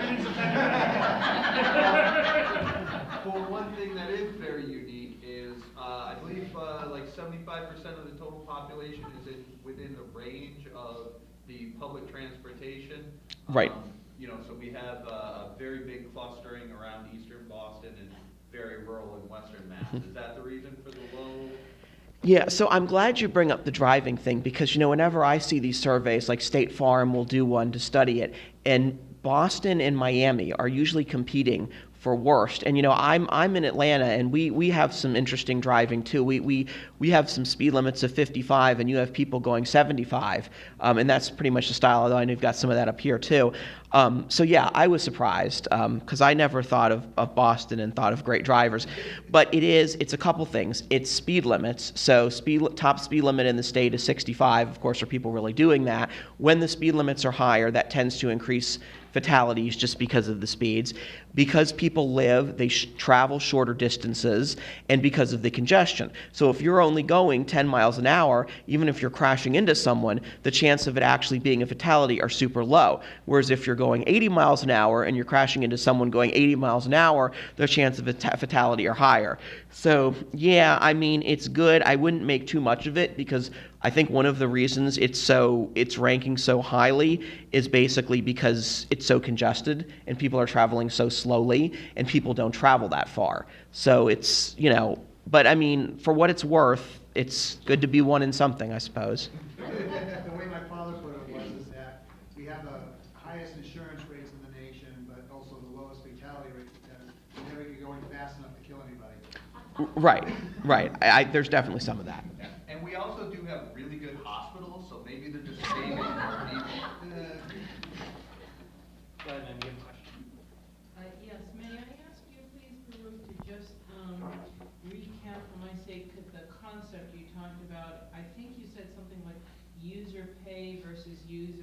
Well, one thing that is very unique is, I believe, like 75% of the total population is within the range of the public transportation. Right. So we have a very big clustering around eastern Boston and very rural in western Mass. Is that the reason for the low? Yeah, so I'm glad you bring up the driving thing because, whenever I see these surveys, like State Farm will do one to study it, and Boston and Miami are usually competing for worst. And I'm in Atlanta, and we have some interesting driving too. We have some speed limits of 55, and you have people going 75, and that's pretty much the style. Although I know you've got some of that up here too. So yeah, I was surprised because I never thought of Boston and thought of great drivers. But it's a couple things. It's speed limits. So top speed limit in the state is 65. Of course, are people really doing that? When the speed limits are higher, that tends to increase fatalities just because of the speeds. Because people they travel shorter distances, and because of the congestion. So if you're only going 10 miles an hour, even if you're crashing into someone, the chance of it actually being a fatality are super low. Whereas if you're going 80 miles an hour and you're crashing into someone going 80 miles an hour, the chance of a fatality are higher. So yeah, I mean, it's good. I wouldn't make too much of it because I think one of the reasons it's ranking so highly is basically because it's so congested and people are traveling so slowly and people don't travel that far. So it's, but I mean, for what it's worth, it's good to be one in something, I suppose. The way my father put it was that we have the highest insurance rates in the nation, but also the lowest fatality rates because we never get going fast enough to kill anybody. Right. There's definitely some of that. And we also do have really good hospitals, so maybe they're just saving more people. Go ahead, ma'am, you have a question. Yes, may I ask you please, Baruch, to just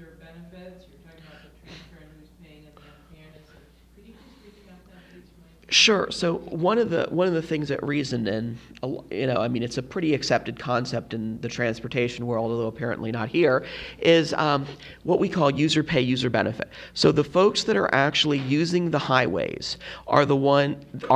user benefits, you're talking about the transfer and who's paying and the unfairness. Could you please recap that, please, for me? Sure. So one of the things at Reason, and I mean, it's a pretty accepted concept in the transportation world, although apparently not here, is what we call user pay, user benefit. So the folks that are actually using the highways are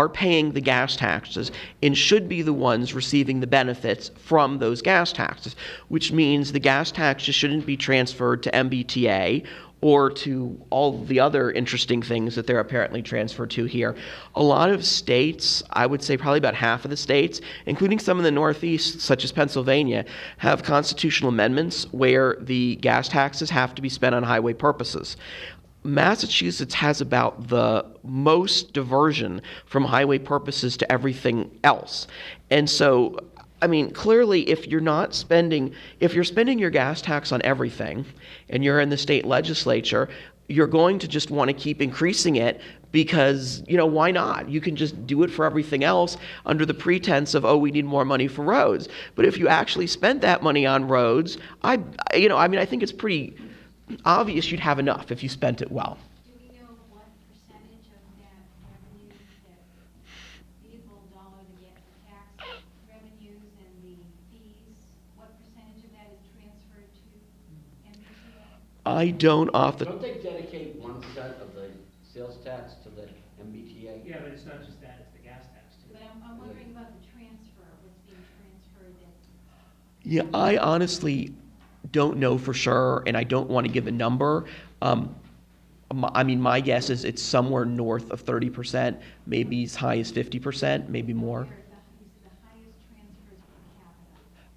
paying the gas taxes and should be the ones receiving the benefits from those gas taxes, which means the gas taxes shouldn't be transferred to MBTA or to all the other interesting things that they're apparently transferred to here. A lot of states, I would say probably about half of the states, including some in the Northeast, such as Pennsylvania, have constitutional amendments where the gas taxes have to be spent on highway purposes. Massachusetts has about the most diversion from highway purposes to everything else. And so, I mean, clearly, if you're spending your gas tax on everything and you're in the state legislature, you're going to just want to keep increasing it because, why not? You can just do it for everything else under the pretense of, we need more money for roads. But if you actually spent that money on roads, I think it's pretty obvious you'd have enough if you spent it well. Do we know what percentage of that revenue that vehicle dollar to get the tax revenues and the fees, what percentage of that is transferred to MBTA? I don't Don't they dedicate 1% of the sales tax to the MBTA? Yeah, but it's not just that, it's the gas tax too. But I'm wondering about the transfer, what's being transferred that. Yeah, I honestly don't know for sure, and I don't want to give a number. My guess is it's somewhere north of 30%, maybe as high as 50%, maybe more.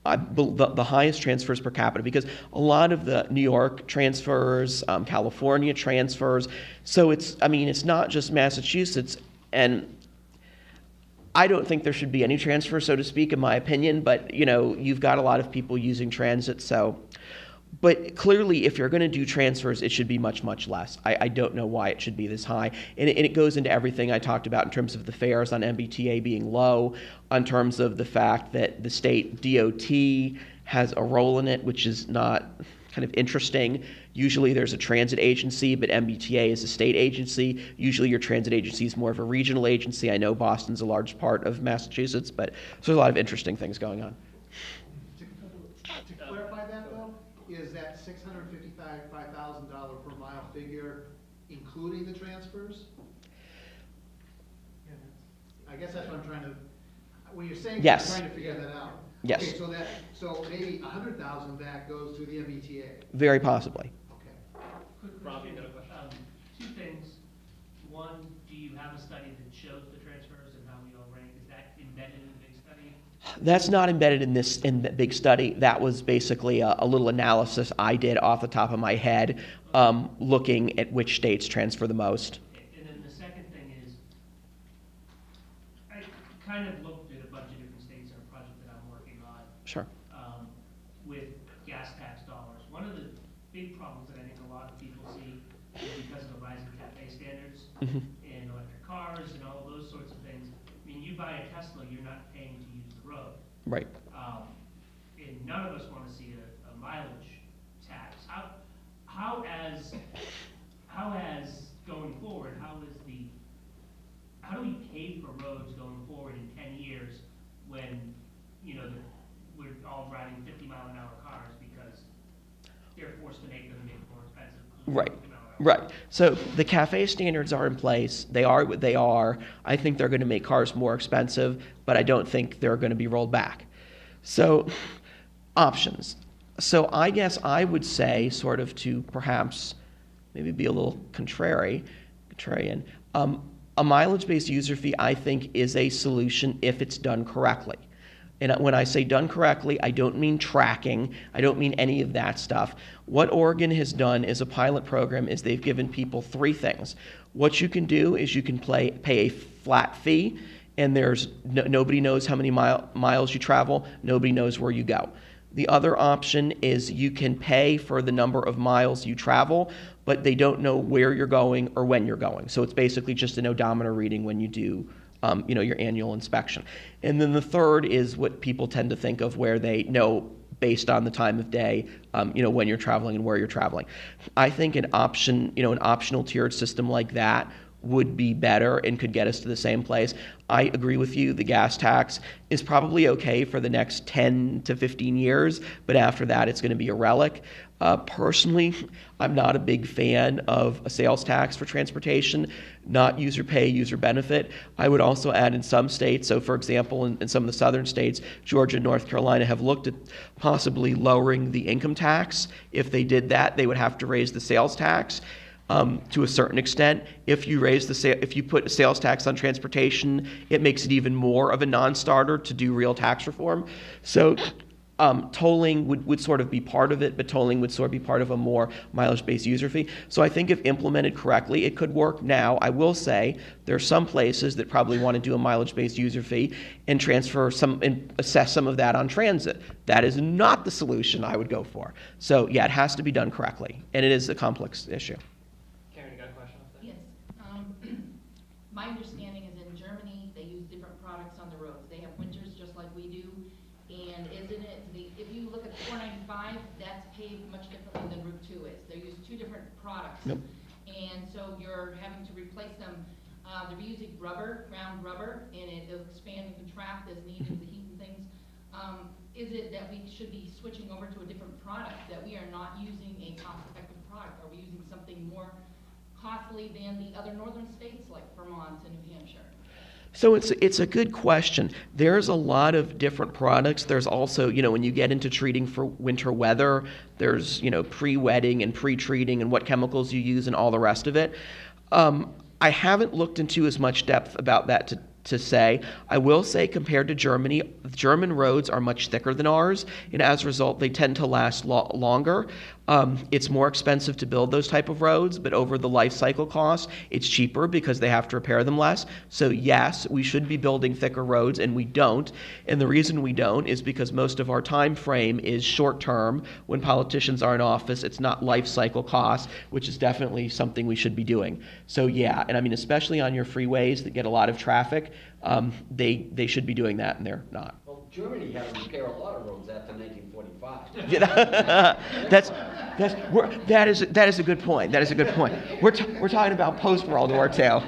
The highest transfers per capita, because a lot of the New York transfers, California transfers, so it's not just Massachusetts, and I don't think there should be any transfer, so to speak, in my opinion, but you've got a lot of people using transit, so. But clearly, if you're going to do transfers, it should be much, much less. I don't know why it should be this high. And it goes into everything I talked about in terms of the fares on MBTA being low, in terms of the fact that the state DOT has a role in it, which is not kind of interesting. Usually there's a transit agency, but MBTA is a state agency. Usually your transit agency is more of a regional agency. I know Boston's a large part of Massachusetts, but so there's a lot of interesting things going on. To clarify that though, is that $655,000 per mile figure including the transfers? I guess that's what I'm trying to, when you're saying, Yes. I'm trying to figure that out. Yes. Okay, so maybe 100,000 of that goes to the MBTA. Very possibly. Okay. Rob, you got a question? Two things. One, do you have a study that shows the transfers and how we all rank? Is that embedded in the big study? That's not embedded in the big study. That was basically a little analysis I did off the top of my head, looking at which states transfer the most. And then the second thing is, I kind of looked at a bunch of different states in a project that I'm working on. Sure. With gas tax dollars. One of the big problems that I think a lot of people see is because of the rising CAFE standards and electric cars and all of those sorts of things. I mean, you buy a Tesla, you're not paying to use the road. Right. And none of us want to see a mileage tax. How as going forward, how do we pay for roads going forward in 10 years when, we're all driving 50-mile-an-hour cars because they're forced to make them more expensive? Right. Right. So the CAFE standards are in place. They are what they are. I think they're going to make cars more expensive, but I don't think they're going to be rolled back. So options. So I guess I would say, sort of to perhaps maybe be a little contrarian, a mileage-based user fee, I think, is a solution if it's done correctly. And when I say done correctly, I don't mean tracking. I don't mean any of that stuff. What Oregon has done as a pilot program is they've given people three things. What you can do is you can pay a flat fee, and there's nobody knows how many miles you travel. Nobody knows where you go. The other option is you can pay for the number of miles you travel, but they don't know where you're going or when you're going. So it's basically just an odometer reading when you do your annual inspection. And then the third is what people tend to think of, where they know based on the time of day, when you're traveling and where you're traveling. I think an optional tiered system like that would be better and could get us to the same place. I agree with you. The gas tax is probably okay for the next 10 to 15 years, but after that, it's going to be a relic. Personally, I'm not a big fan of a sales tax for transportation, not user pay, user benefit. I would also add in some states, so for example, in some of the southern states, Georgia and North Carolina have looked at possibly lowering the income tax. If they did that, they would have to raise the sales tax. To a certain extent, if you put a sales tax on transportation, it makes it even more of a non-starter to do real tax reform. So tolling would sort of be part of it, but tolling would sort of be part of a more mileage-based user fee. So I think if implemented correctly, it could work. Now, I will say there are some places that probably want to do a mileage-based user fee and assess some of that on transit. That is not the solution I would go for. So yeah, it has to be done correctly, and it is a complex issue. Yes. My understanding is in Germany, they use different products on the roads. They have winters just like we do. And if you look at 495, that's paved much differently than Route 2 is. They use two different products. Yep. And so you're having to replace them. They're using ground rubber, and it'll expand and contract as needed, the heat and things. Is it that we should be switching over to a different product, that we are not using a cost-effective product? Are we using something more costly than the other northern states like Vermont and New Hampshire? So it's a good question. There's a lot of different products. There's also, when you get into treating for winter weather, there's, pre-wetting and pre-treating and what chemicals you use and all the rest of it. I haven't looked into as much depth about that to say. I will say compared to Germany, German roads are much thicker than ours, and as a result, they tend to last longer. It's more expensive to build those type of roads, but over the life cycle cost, it's cheaper because they have to repair them less. So yes, we should be building thicker roads, and we don't. And the reason we don't is because most of our time frame is short term. When politicians are in office, it's not life cycle cost, which is definitely something we should be doing. So yeah, and I mean, especially on your freeways that get a lot of traffic, they should be doing that, and they're not. Well, Germany had to repair a lot of roads after 1945. Yeah, that is a good point. That is a good point. We're talking about post World War II. Yeah,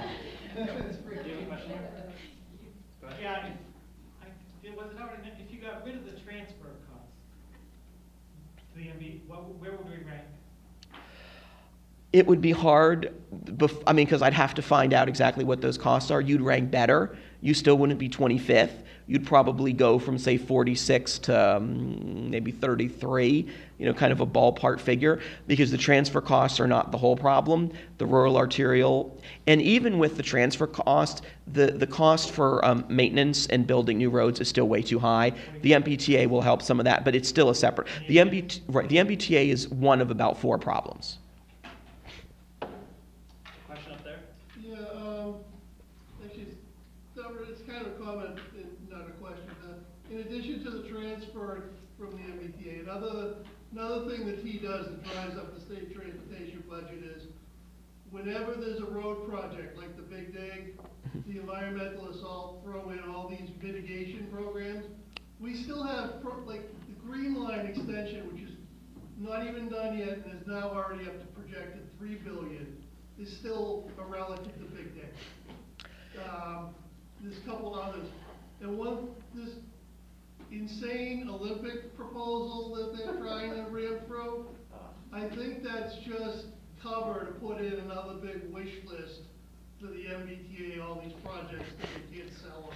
if you got rid of the transfer costs, where would we rank? It would be hard, because I'd have to find out exactly what those costs are. You'd rank better. You still wouldn't be 25th. You'd probably go from, say, 46 to maybe 33, kind of a ballpark figure, because the transfer costs are not the whole problem. The rural arterial, and even with the transfer cost, the cost for maintenance and building new roads is still way too high. The MBTA will help some of that, but it's still a separate. The MBTA is one of about 4 problems. Question up there? Yeah, actually, it's kind of a comment, not a question. In addition to the transfer from the MBTA, another thing that he does that drives up the state transportation budget is whenever there's a road project like the Big Dig, the environmentalists all throw in all these mitigation programs. We still have, like, the Green Line extension, which is not even done yet and is now already up to projected $3 billion, is still a relic of the Big Dig. There's a couple others. And this insane Olympic proposal that they're trying to ram through, I think that's just cover to put in another big wish list for the MBTA, all these projects that they can't sell on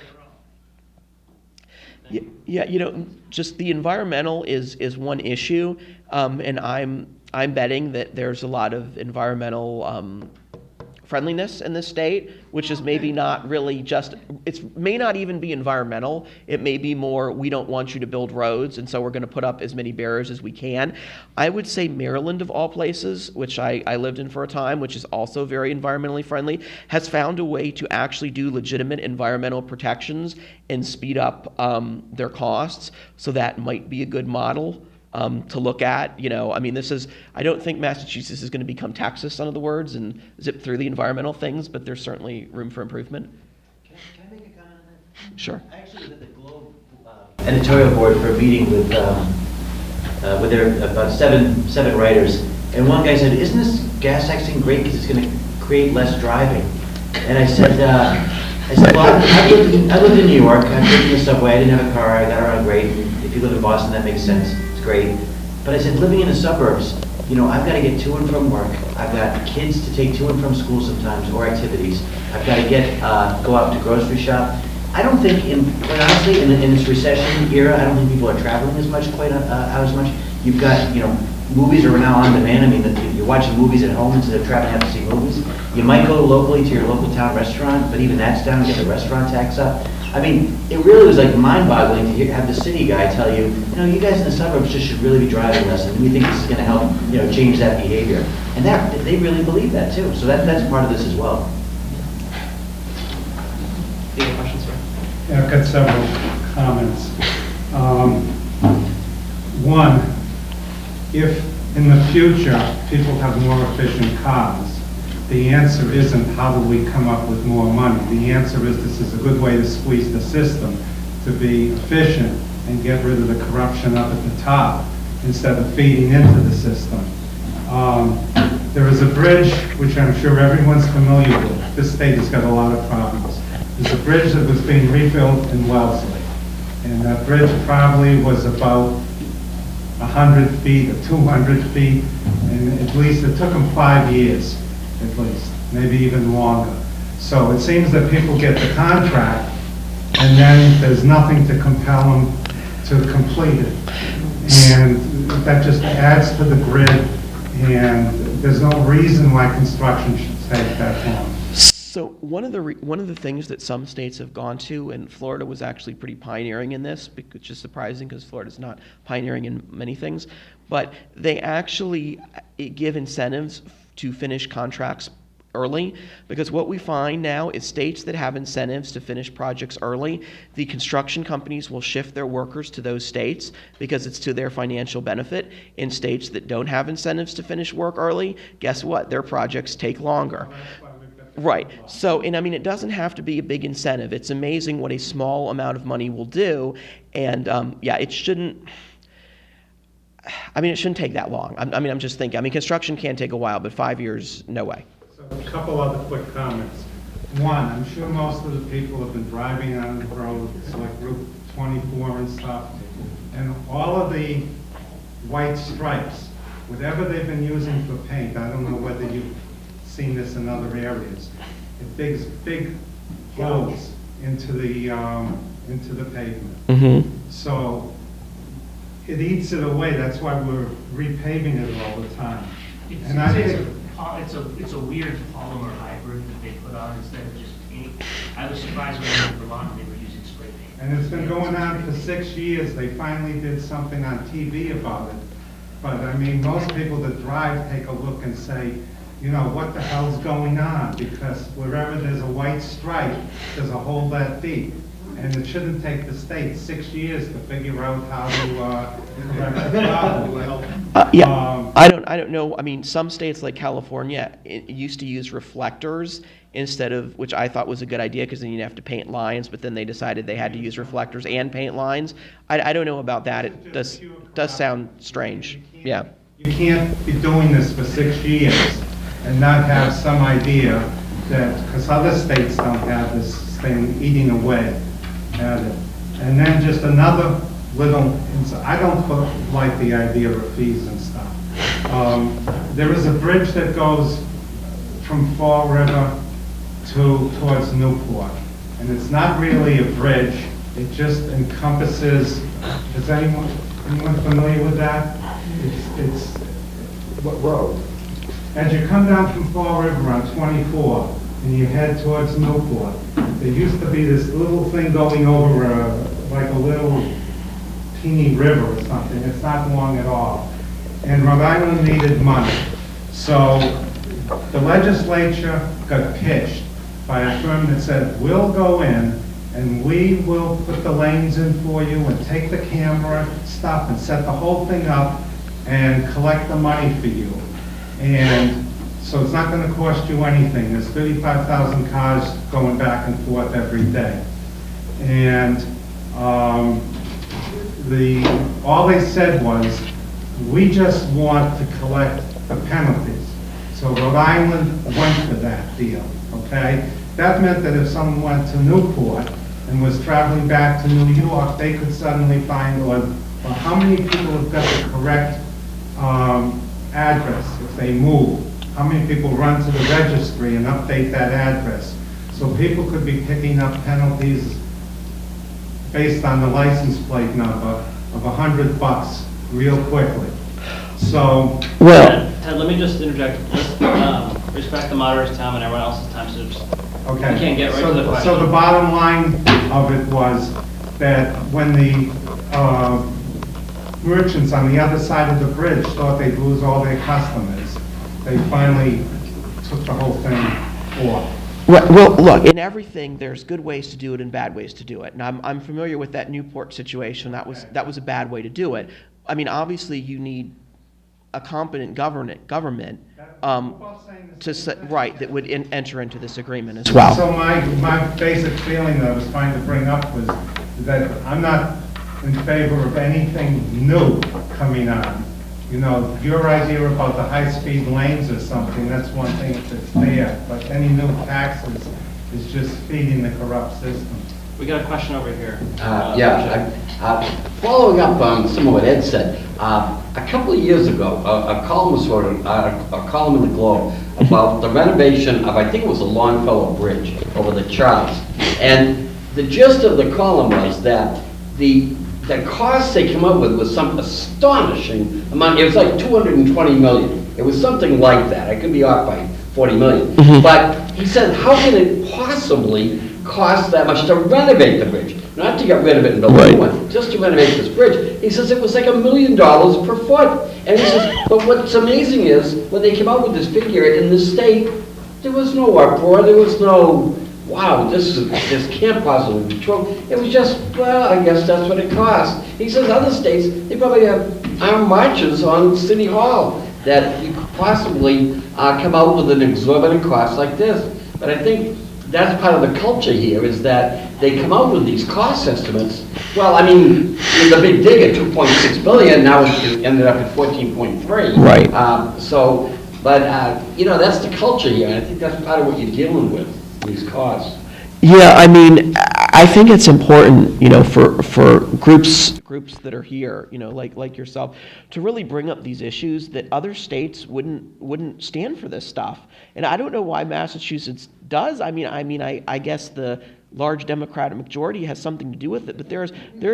their own. Yeah, just the environmental is one issue, and I'm betting that there's a lot of environmental friendliness in this state, which is maybe not really it may not even be environmental. It may be more, we don't want you to build roads, and so we're going to put up as many barriers as we can. I would say Maryland, of all places, which I lived in for a time, which is also very environmentally friendly, has found a way to actually do legitimate environmental protections and speed up their costs, so that might be a good model to look at. I don't think Massachusetts is going to become Texas, in other words, and zip through the environmental things, but there's certainly room for improvement. Can I make a comment on that? Sure. I actually was at the Globe editorial board for a meeting with with their about seven writers, and one guy said, "Isn't this gas tax thing great because it's going to create less driving?" And I said, "Well, I lived in New York. I've taken the subway. I didn't have a car. I got around great. If you live in Boston, that makes sense. It's great." But I said, living in the suburbs, you know, I've got to get to and from work. I've got kids to take to and from school sometimes, or activities. I've got to go out to grocery shop. I don't think, quite honestly, in this recession era, I don't think people are traveling as much, out as much. You've got, you know, movies are now on demand. I mean, you're watching movies at home instead of traveling out to see movies. You might go locally to your local town restaurant, but even that's down, get the restaurant tax up. I mean, it really was like mind-boggling to have the city guy tell you, you know, you guys in the suburbs just should really be driving less, and we think this is going to help, you know, change that behavior. And they really believe that too. So that's part of this as well. Any questions, sir? Yeah, I've got several comments. One, if in the future people have more efficient cars, the answer isn't how do we come up with more money. The answer is this is a good way to squeeze the system to be efficient and get rid of the corruption up at the top instead of feeding into the system. There is a bridge, which I'm sure everyone's familiar with. This state has got a lot of problems. There's a bridge that was being rebuilt in Wellesley, and that bridge probably was about 100 feet or 200 feet, and at least it took them 5 years, at least, maybe even longer. So it seems that people get the contract, and then there's nothing to compel them to complete it. And that just adds to the grid, and there's no reason why construction should take that long. So one of the things that some states have gone to, and Florida was actually pretty pioneering in this, which is surprising because Florida's not pioneering in many things, but they actually give incentives to finish contracts early, because what we find now is states that have incentives to finish projects early, the construction companies will shift their workers to those states because it's to their financial benefit. In states that don't have incentives to finish work early, guess what? Their projects take longer. Right. So, and I mean, it doesn't have to be a big incentive. It's amazing what a small amount of money will do. And yeah, it shouldn't take that long. I'm just thinking, construction can take a while, but 5 years, no way. So a couple other quick comments. One, I'm sure most of the people have been driving on the roads like Route 24 and stuff, and all of the white stripes, whatever they've been using for paint, I don't know whether you've seen this in other areas. It digs big holes into the pavement. Mm-hmm. So it eats it away. That's why we're repaving it all the time. It's a weird polymer hybrid that they put on instead of just paint. I was surprised when I was in Vermont they were using spray paint. And it's been going on for 6 years. They finally did something on TV about it. But I mean, most people that drive take a look and say, you know, what the hell's going on? Because wherever there's a white stripe, there's a hole that deep. And it shouldn't take the state 6 years to figure out how to correct the problem. I don't know. I mean, some states like California used to use reflectors instead of, which I thought was a good idea because then you'd have to paint lines, but then they decided they had to use reflectors and paint lines. I don't know about that. It does sound strange. Yeah. You can't be doing this for 6 years and not have some idea that, because other states don't have this thing eating away at it. And then just another little, I don't like the idea of fees and stuff. There is a bridge that goes from Fall River towards Newport. And it's not really a bridge, it just encompasses, is anyone familiar with that? It's What road? as you come down from Fall River on 24 and you head towards Newport, there used to be this little thing going over like a little teeny river or something. It's not long at all. And Rhode Island needed money. So the legislature got pitched by a firm that said, we'll go in and we will put the lanes in for you and take the camera stuff and set the whole thing up and collect the money for you. And so it's not going to cost you anything. There's 35,000 cars going back and forth every day. And all they said was We just want to collect the penalties. So Rhode Island went for that deal, okay? That meant that if someone went to Newport and was traveling back to New York, they could suddenly find, or how many people have got the correct address if they move? How many people run to the registry and update that address? So people could be picking up penalties based on the license plate number of $100 real quickly. So, Well, Ted, let me just interject. Let's respect the moderator's time and everyone else's time, so just, okay. we can't get right to the question. So the bottom line of it was that when the merchants on the other side of the bridge thought they'd lose all their customers, they finally took the whole thing off. well, look, in everything, there's good ways to do it and bad ways to do it. And I'm familiar with that Newport situation. That was a bad way to do it. I mean, obviously, you need a competent government right, that would enter into this agreement as well. So my basic feeling that I was trying to bring up was that I'm not in favor of anything new coming on. You know, your idea about the high-speed lanes or something, that's one thing if it's there, but any new taxes is just feeding the corrupt system. We got a question over here. Following up on some of what Ed said, a couple of years ago, a column was wrote, a column in the Globe about the renovation of, I think it was a Longfellow Bridge over the Charles. And the gist of the column was that the cost they came up with was some astonishing amount. It was like 220 million. It was something like that. I could be off by 40 million. But he said, how can it possibly cost that much to renovate the bridge? Not to get rid of it and build a new one, just to renovate this bridge. He says it was like $1 million per foot. And he says, but what's amazing is when they came out with this figure in the state, there was no uproar, there was no, wow, this can't possibly be true. It was just, well, I guess that's what it costs. He says other states, they probably have armed marches on City Hall that you could possibly come out with an exorbitant cost like this. But I think that's part of the culture here, is that they come out with these cost estimates. Well, I mean, the big dig at 2.6 billion, now it ended up at 14.3. Right. You know, that's the culture here, and I think that's part of what you're dealing with, these costs. Yeah, I mean, I think it's important, you know, for groups that are here, you know, like yourself, to really bring up these issues that other states wouldn't stand for this stuff. And I don't know why Massachusetts does. I mean, I guess the large Democratic majority has something to do with it, but there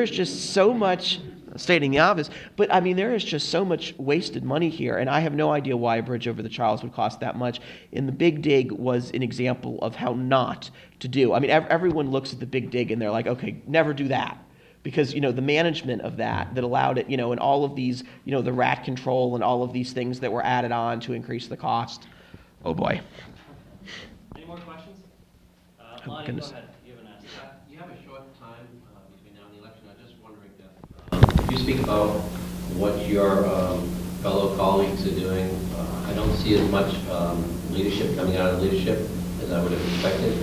is just so much, stating the obvious, but I mean, there is just so much wasted money here, and I have no idea why a bridge over the Charles would cost that much. And the Big Dig was an example of how not to do. I mean, everyone looks at the Big Dig and they're like, okay, never do that. Because, you know, the management of that allowed it, you know, and all of these, you know, the rat control and all of these things that were added on to increase the cost. Oh boy. Any more questions? Lonnie, goodness. go ahead. You have an answer. You have a short time between now and the election. I'm just wondering if you speak about what your fellow colleagues are doing. I don't see as much leadership coming out of leadership as I would have expected.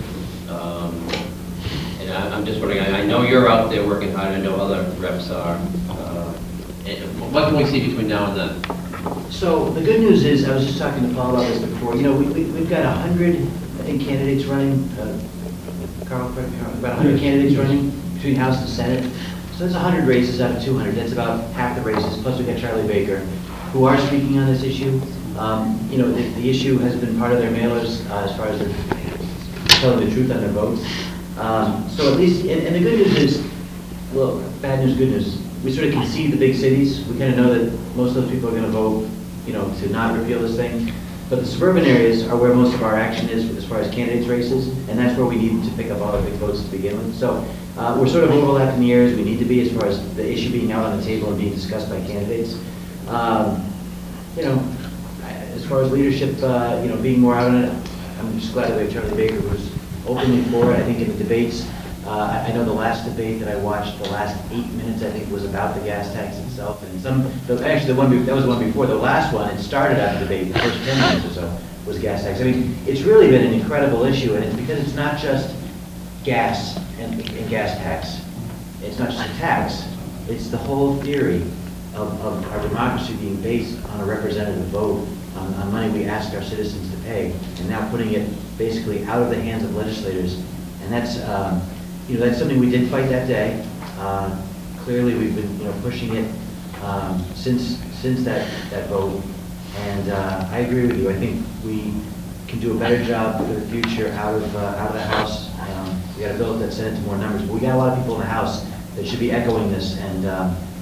And I'm just wondering, I know you're out there working hard, I know other reps are. What can we see between now and then? So the good news is, I was just talking to Paul about this before, you know, we've got 100, I think, candidates running, Carl, about 100 candidates running between House and Senate. So that's 100 races out of 200, that's about half the races, plus we've got Charlie Baker, who are speaking on this issue. You know, the issue has been part of their mailers as far as their telling the truth on their votes. So at least, and the good news is, well, bad news, good news, we sort of can see the big cities. We kind of know that most of those people are going to vote, you know, to not repeal this thing. But the suburban areas are where most of our action is as far as candidates races, and that's where we need to pick up all the big votes to begin with. So we're sort of overlapping the areas we need to be as far as the issue being out on the table and being discussed by candidates. You know, as far as leadership, you know, being more out on it, I'm just glad that Charlie Baker was openly for it. I think in the debates, I know the last debate that I watched, the last 8 minutes, I think, was about the gas tax itself. And actually, that was the one before. The last one, it started out the debate. The first 10 minutes or so was gas tax. I mean, it's really been an incredible issue, and it's because it's not just gas and gas tax. It's not just a tax. It's the whole theory of our democracy being based on a representative vote on money we ask our citizens to pay, and now putting it basically out of the hands of legislators. And that's, that's something we did fight that day. Clearly, we've been, pushing it since that vote. And I agree with you. I think we can do a better job for the future out of the House. We got to build that Senate to more numbers, but we got a lot of people in the House that should be echoing this, and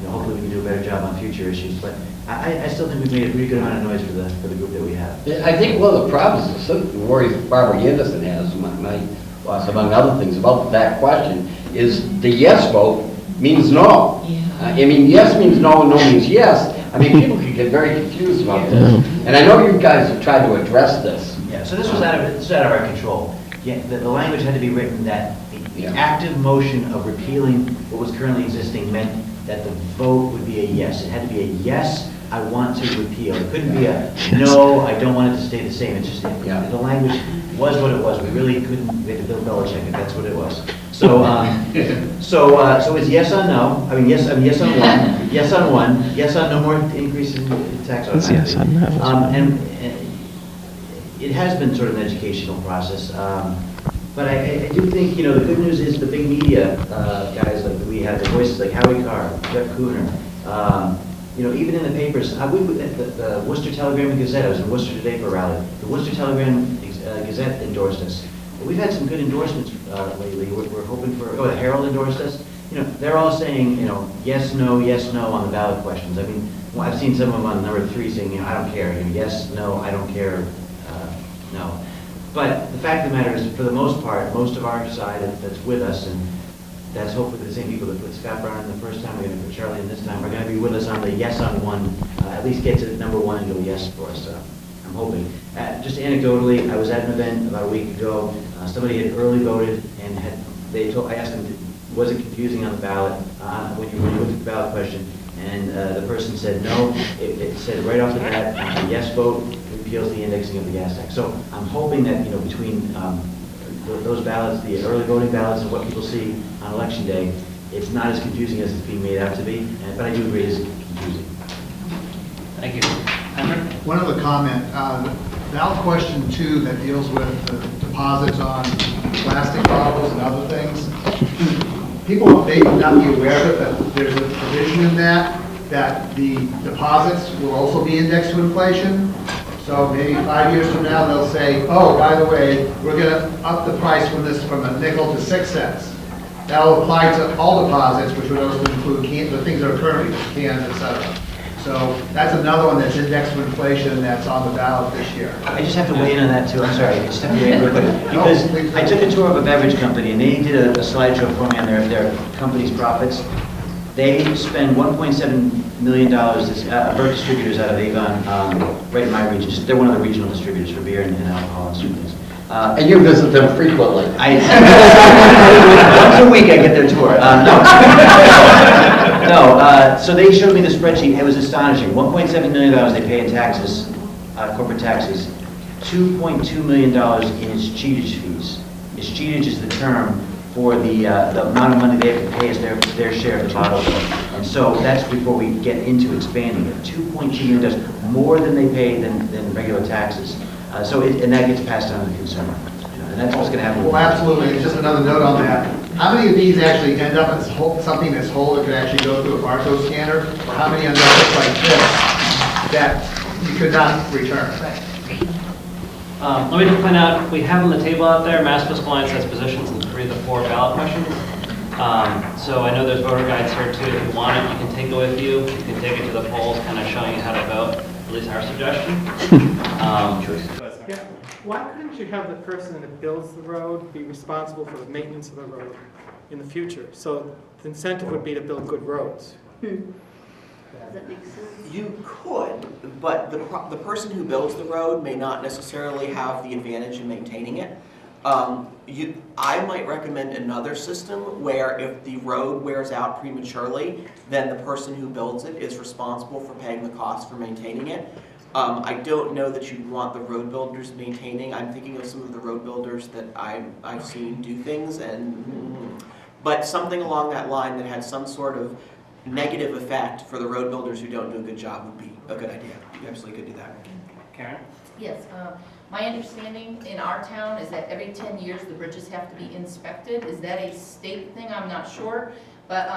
hopefully we can do a better job on future issues. But I still think we've made a pretty good amount of noise for the group that we have. I think one of the problems, the worries Barbara Anderson has, my boss, among other things, about that question, is the yes vote means no. Yeah. I mean, yes means no and no means yes. I mean, people can get very confused about this. And I know you guys have tried to address this. Yeah, so this was out of our control. Yeah, the language had to be written that the active motion of repealing what was currently existing meant that the vote would be a yes. It had to be a yes, I want to repeal. It couldn't be a no, I don't want it to stay the same. It's just, the language was what it was. We really couldn't, we had to Bill Belichick, and that's what it was. So, so it's yes on no. I mean, yes on one, yes on no more increase in tax on Yes on no. And it has been sort of an educational process. But I do think, the good news is the big media guys like we have, the voices like Howie Carr, Jeff Cooner, even in the papers, the Worcester Telegram and Gazette, I was in Worcester today for a rally, the Worcester Telegram Gazette endorsed us. But we've had some good endorsements lately. We're hoping for, the Herald endorsed us. They're all saying, yes, no on the ballot questions. I mean, I've seen some of them on number 3 saying, I don't care, yes, no, I don't care, no. But the fact of the matter is, for the most part, most of our side that's with us, and that's hopefully the same people that put Scott Brown in the first time, we're going to put Charlie in this time, are going to be with us on the yes on one, at least get to number 1 and go yes for us. I'm hoping. Just anecdotally, I was at an event about a week ago. Somebody had early voted, and I asked them, was it confusing on the ballot when you looked at the ballot question? And the person said no. It said right off the bat, a yes vote repeals the indexing of the gas tax. So I'm hoping that between those ballots, the early voting ballots, and what people see on election day, it's not as confusing as it's being made out to be. But I do agree, it is confusing. Thank you. Henry? One other comment, ballot question 2 that deals with the deposits on plastic bottles and other things. People may not be aware of it, but there's a provision in that the deposits will also be indexed to inflation. So maybe 5 years from now, they'll say, oh, by the way, we're going to up the price from a nickel to 6 cents. That'll apply to all deposits, which would also include the things that are currently cans, et cetera. So that's another one that's indexed to inflation that's on the ballot this year. I just have to weigh in on that too. I'm sorry, I just have to weigh in real quick. Because I took a tour of a beverage company, and they did a slideshow for me on their company's profits. They spend $1.7 million, Burt Distributors out of Avon, right in my region. They're one of the regional distributors for beer and alcohol and certain things. And you visit them frequently. Once a week I get their tour. So they showed me the spreadsheet. It was astonishing. $1.7 million they pay in taxes, corporate taxes. $2.2 million in escheatage fees. Escheatage is the term for the amount of money they have to pay as their share of the bottle bill. And so that's before we get into expanding it. $2.2 million, more than they pay than regular taxes. And that gets passed on to the consumer. And that's what's going to happen. Well, absolutely. And just another note on that. How many of these actually end up as something that's whole that could actually go through a barcode scanner? Or how many end up just like this that you could not return? Let me just point out, we have on the table out there, Mass Fiscal Alliance has positions in 3 of the 4 ballot questions. So I know there's voter guides here too. If you want it, you can take it with you. You can take it to the polls, kind of showing you how to vote, at least our suggestion. Yeah. Why couldn't you have the person that builds the road be responsible for the maintenance of the road in the future? So the incentive would be to build good roads. Does that make sense? You could, but the person who builds the road may not necessarily have the advantage in maintaining it. I might recommend another system where if the road wears out prematurely, then the person who builds it is responsible for paying the cost for maintaining it. I don't know that you'd want the road builders maintaining. I'm thinking of some of the road builders that I've seen do things, but something along that line that had some sort of negative effect for the road builders who don't do a good job would be a good idea. You absolutely could do that. Karen? Yes, my understanding in our town is that every 10 years the bridges have to be inspected. Is that a state thing? I'm not sure. But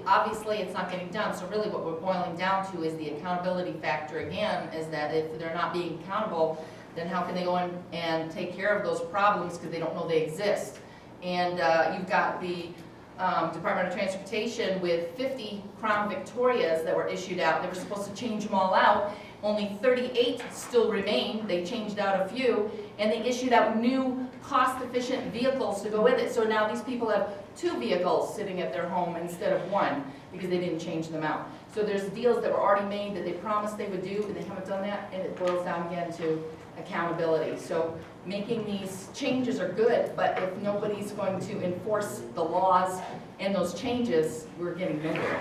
obviously it's not getting done. So really what we're boiling down to is the accountability factor again, is that if they're not being accountable, then how can they go in and take care of those problems because they don't know they exist? And you've got the Department of Transportation with 50 Crown Victorias that were issued out. They were supposed to change them all out. Only 38 still remain. They changed out a few, and they issued out new cost-efficient vehicles to go with it. So now these people have 2 vehicles sitting at their home instead of 1 because they didn't change them out. So there's deals that were already made that they promised they would do, and they haven't done that, and it boils down again to accountability. So making these changes are good, but if nobody's going to enforce the laws and those changes, we're getting nowhere.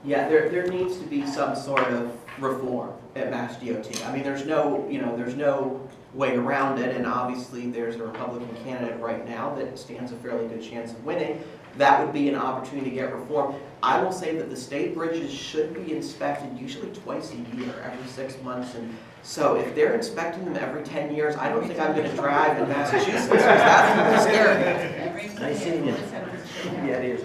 Yeah, there needs to be some sort of reform at Mass DOT. I mean, there's no way around it, and obviously there's a Republican candidate right now that stands a fairly good chance of winning. That would be an opportunity to get reform. I will say that the state bridges should be inspected usually twice a year, every 6 months, and so if they're inspecting them every 10 years, I don't think I'm going to drive in Massachusetts, because that's scary. Nice seeing you. Yeah, it is.